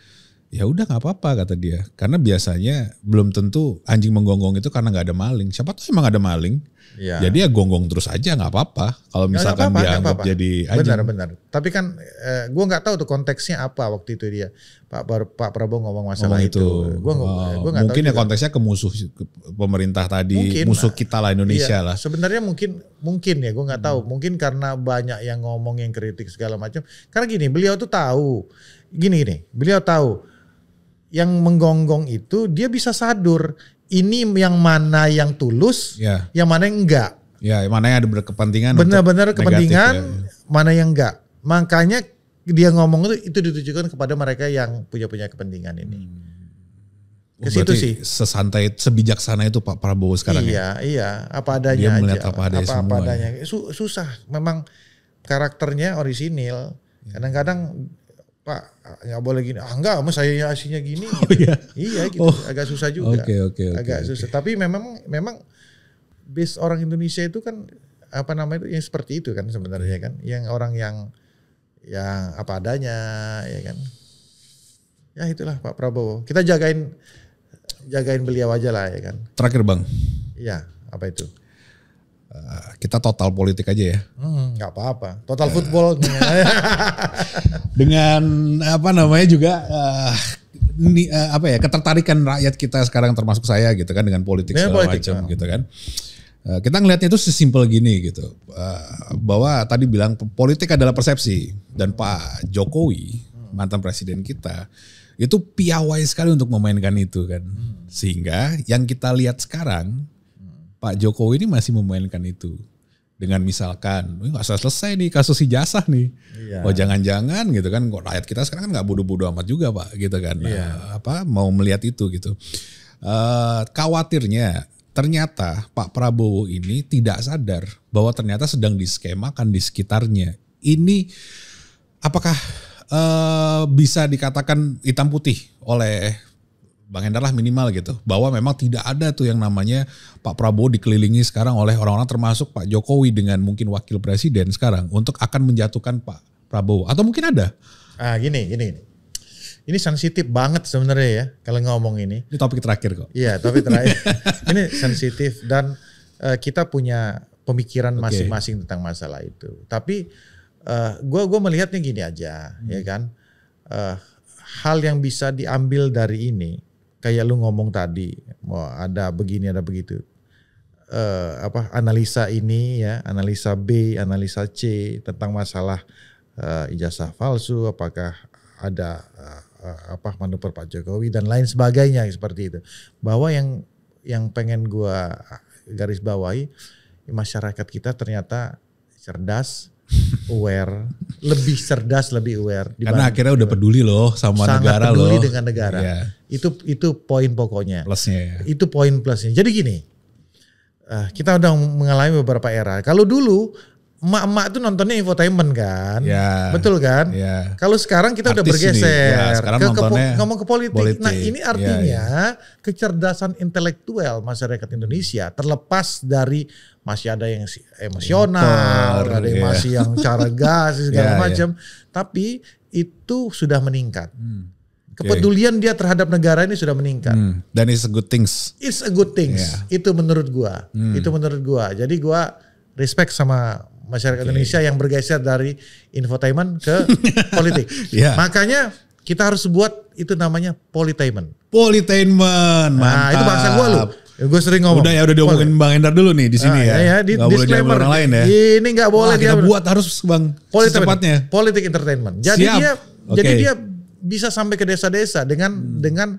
ya udah nggak apa-apa kata dia, karena biasanya belum tentu anjing menggonggong itu karena nggak ada maling. Siapa tuh emang ada maling? Ya. Jadi ya gonggong terus aja nggak apa-apa. Kalau misalkan dianggap jadi anjing. Benar. Tapi kan gue nggak tahu tuh konteksnya apa waktu itu dia Pak Prabowo ngomong masalah itu. Gue nggak tahu. Mungkin ya konteksnya ke musuh pemerintah tadi, mungkin, musuh kita lah Indonesia lah. Sebenarnya mungkin ya gue nggak tahu. Mungkin karena banyak yang ngomong yang kritik segala macam. Karena gini, beliau tuh tahu. Gini, beliau tahu yang menggonggong itu dia bisa sadur. Ini yang mana yang tulus, yang mana yang enggak. Ya, mana yang ada berkepentingan. Benar-benar kepentingan, negatif, mana yang enggak. Makanya dia ngomong itu ditujukan kepada mereka yang punya kepentingan ini. Ke situ sih. Sesantai, sebijaksana itu Pak Prabowo sekarang Iya, apa adanya dia melihat aja. Apa adanya. Susah, memang karakternya orisinil. Kadang-kadang Pak nggak boleh gini, enggak, mas saya aslinya gini. Gitu. Iya gitu, agak susah juga. Oke. Agak susah. Tapi memang base orang Indonesia itu kan itu yang seperti itu kan sebenarnya kan, yang orang yang apa adanya ya kan. Ya itulah Pak Prabowo. Kita jagain beliau aja lah ya kan. Terakhir Bang. Iya, apa itu? Kita total politik aja ya. Nggak apa-apa. Total football. Dengan juga ketertarikan rakyat kita sekarang termasuk saya gitu kan dengan politik segala macam gitu kan. Kita ngelihatnya itu sesimpel gini gitu. Bahwa tadi bilang politik adalah persepsi dan Pak Jokowi mantan presiden kita itu piawai sekali untuk memainkan itu kan. Sehingga yang kita lihat sekarang Pak Jokowi ini masih memainkan itu dengan misalkan nggak selesai nih kasus ijazah nih, oh jangan-jangan gitu kan, kok rakyat kita sekarang kan nggak bodoh-bodoh amat juga Pak gitu kan, mau melihat itu gitu. Khawatirnya ternyata Pak Prabowo ini tidak sadar bahwa ternyata sedang diskemakan di sekitarnya. Ini apakah bisa dikatakan hitam putih oleh Bang Hendar lah minimal gitu, bahwa memang tidak ada tuh yang namanya Pak Prabowo dikelilingi sekarang oleh orang-orang termasuk Pak Jokowi dengan mungkin wakil presiden sekarang untuk akan menjatuhkan Pak Prabowo, atau mungkin ada? Gini. Ini sensitif banget sebenarnya ya kalau ngomong ini. Ini topik terakhir kok. Iya, topik terakhir. Ini sensitif dan kita punya pemikiran masing-masing tentang masalah itu. Tapi gue melihatnya gini aja, ya kan. Hal yang bisa diambil dari ini, kayak lu ngomong tadi, mau ada begini ada begitu, analisa ini ya, analisa B, analisa C tentang masalah ijazah palsu, apakah ada manuver Pak Jokowi dan lain sebagainya seperti itu. Bahwa yang pengen gua garis bawahi, masyarakat kita ternyata cerdas, aware, lebih cerdas, lebih aware. Karena akhirnya udah peduli loh sama sangat negara peduli loh. dengan negara. Iya. Itu poin pokoknya. Plusnya ya. Itu poin plusnya. Jadi gini, kita udah mengalami beberapa era. Kalau dulu emak-emak tuh nontonnya infotainment kan, Ya. betul kan? Ya. Kalau sekarang kita udah Artis ini. bergeser Ya, sekarang nontonnya ngomong ke politik. Nah ini artinya Ya. kecerdasan intelektual masyarakat Indonesia terlepas dari masih ada yang emosional, Motor, ada yang ya. masih yang cara gas segala Ya, macam, tapi itu sudah meningkat. Kepedulian dia terhadap negara ini sudah meningkat. Dan it's a good things. It's a good things. Itu menurut gua. Itu menurut gua. Jadi gua respect sama masyarakat Indonesia yang bergeser dari infotainment ke politik. Yeah. Makanya kita harus buat itu namanya politainment. Politainment, mantap. Nah, itu bahasa gua lu. Gue sering ngomong. Udah diomongin Bang Endar dulu nih di sini ya. Di Gak boleh disclaimer. orang lain ya. Ini nggak boleh kita buat harus Bang secepatnya. Politik entertainment. Jadi Siap. jadi dia bisa sampai ke desa-desa dengan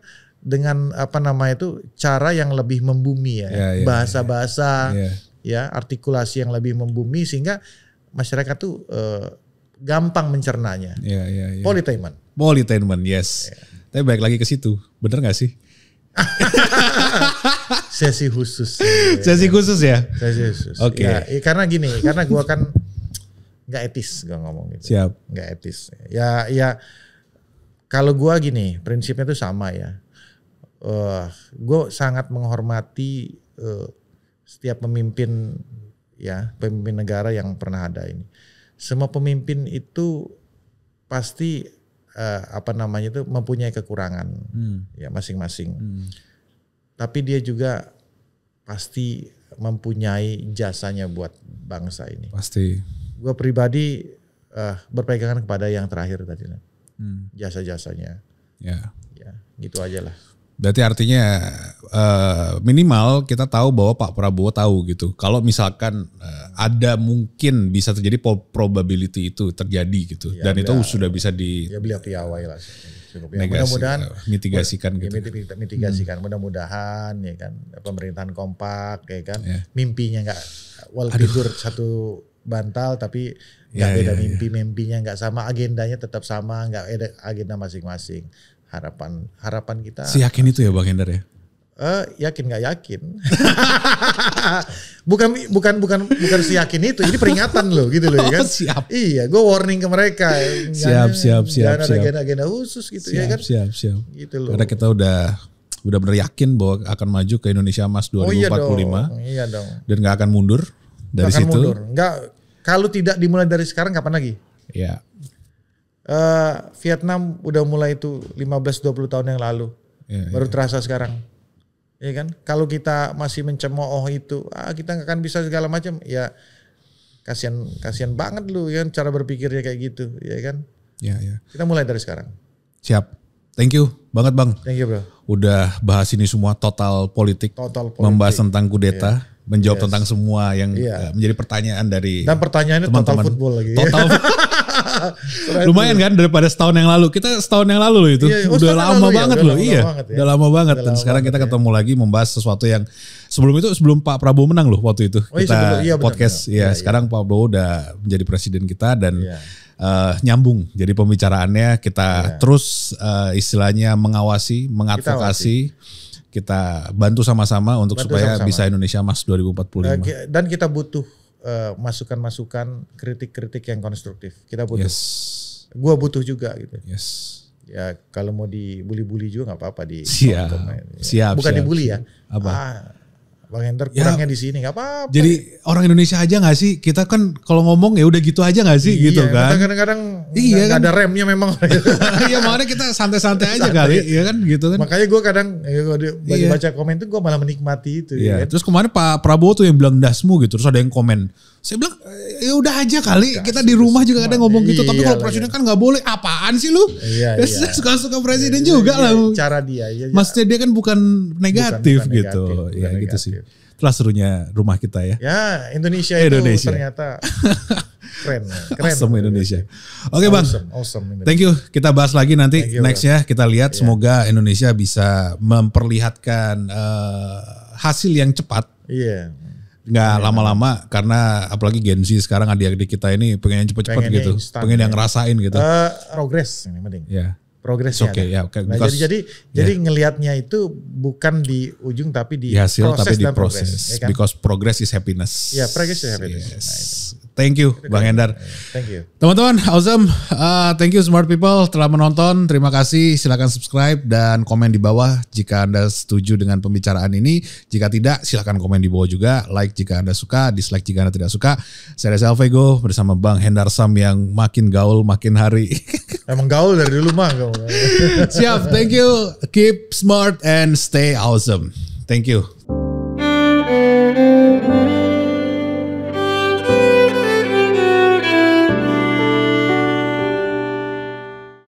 apa namanya itu cara yang lebih membumi ya. Bahasa-bahasa ya, artikulasi yang lebih membumi sehingga masyarakat tuh gampang mencernanya. Politainment. Politainment, yes. Tapi balik lagi ke situ. Bener gak sih? Sesi khusus. Sesi khusus ya? Sesi khusus. Oke. Ya, karena gini, karena gua kan nggak etis gua ngomong gitu. Siap. Nggak etis. Ya kalau gua gini, prinsipnya tuh sama ya. Gua sangat menghormati setiap pemimpin negara yang pernah ada ini. Semua pemimpin itu pasti mempunyai kekurangan ya masing-masing. Tapi dia juga pasti mempunyai jasanya buat bangsa ini. Pasti. Gue pribadi berpegangan kepada yang terakhir tadi, jasa-jasanya. Ya, gitu aja lah. Berarti artinya minimal kita tahu bahwa Pak Prabowo tahu gitu. Kalau misalkan ada mungkin bisa terjadi probability itu terjadi gitu. Ya, dan itu sudah bisa ya beliau piawai lah. Mudah-mudahan mitigasikan gitu. Mitigasikan. Mudah-mudahan ya kan pemerintahan kompak ya kan. Mimpinya nggak tidur satu bantal tapi nggak beda mimpinya nggak sama, agendanya tetap sama, nggak ada agenda masing-masing. Harapan kita. Yakin itu ya Bang Endar ya? Yakin nggak yakin? bukan siyakin itu. Ini peringatan loh gitu loh ya kan. Siap. Iya, gue warning ke mereka. Siap. Jangan ada agenda khusus gitu ya kan. Siap. Gitu loh. Karena kita udah benar yakin bahwa akan maju ke Indonesia Emas 2045. Iya dong. Dan nggak akan mundur dari situ. Nggak, kalau tidak dimulai dari sekarang kapan lagi? Iya. Vietnam udah mulai itu 15-20 tahun yang lalu. Baru terasa sekarang. Ya kan? Kalau kita masih mencemooh itu, kita nggak akan bisa segala macam. Ya kasihan banget lu ya cara berpikirnya kayak gitu, ya kan? Iya. Kita mulai dari sekarang. Siap. Thank you banget Bang. Thank you bro. Udah bahas ini semua total politik. Membahas tentang kudeta. Menjawab tentang semua yang menjadi pertanyaan dari dan pertanyaannya teman-teman. Total football lagi. Total lumayan kan daripada setahun yang lalu. Kita setahun yang lalu loh itu. Udah lama banget loh. Udah lama banget. Dan sekarang kita ketemu lagi membahas sesuatu yang sebelum Pak Prabowo menang loh waktu itu. Kita podcast. Sekarang Pak Prabowo udah menjadi presiden kita dan nyambung. Jadi pembicaraannya kita terus istilahnya mengawasi, mengadvokasi. Kita bantu sama-sama untuk supaya bisa Indonesia Emas 2045. Dan kita butuh masukan-masukan, kritik-kritik yang konstruktif. Kita butuh. Gua butuh juga gitu. Ya kalau mau dibully-bully juga nggak apa-apa di. Siap. Bukan dibully ya. Apa? Bang Ender kurangnya di sini nggak apa-apa. Jadi orang Indonesia aja nggak sih? Kita kan kalau ngomong ya udah gitu aja nggak sih gitu kan? Kadang-kadang nggak ada remnya memang. Iya makanya kita santai-santai aja kali, ya kan gitu kan? Makanya gue kadang baca komen tuh gue malah menikmati itu. Iya. Terus kemarin Pak Prabowo tuh yang bilang dasmu gitu, terus ada yang komen. Saya bilang ya udah aja kali, kita di rumah juga kadang ngomong gitu. Tapi kalau presiden kan nggak boleh. Apaan sih lu? Iya. Suka-suka presiden juga lah. Cara dia. Maksudnya dia kan bukan negatif gitu. Ya gitu sih. Itulah serunya rumah kita ya. Ya Indonesia itu ternyata keren. Awesome Indonesia. Oke Bang. Awesome. Thank you. Kita bahas lagi nanti next ya. Kita lihat semoga Indonesia bisa memperlihatkan hasil yang cepat. Iya. nggak lama-lama, karena apalagi Gen Z sekarang adik-adik kita ini pengen cepet-cepet gitu, instan, pengen yang ngerasain gitu. Progres ini penting. Ya. Progresnya. Oke, ya. Nah, jadi ngelihatnya itu bukan di ujung tapi di hasil, proses tapi di dan proses. progres. Ya kan? Because progress is happiness. Ya, progress is happiness. Yes. Nah, Thank you, Bang Hendar. Thank you. Teman-teman, awesome. Thank you smart people telah menonton. Terima kasih. Silakan subscribe dan komen di bawah jika Anda setuju dengan pembicaraan ini. Jika tidak, silakan komen di bawah juga. Like jika Anda suka, dislike jika Anda tidak suka. Saya Reza Alvego bersama Bang Hendar Sam yang makin gaul makin hari. Emang gaul dari dulu mah. Siap, thank you. Keep smart and stay awesome. Thank you.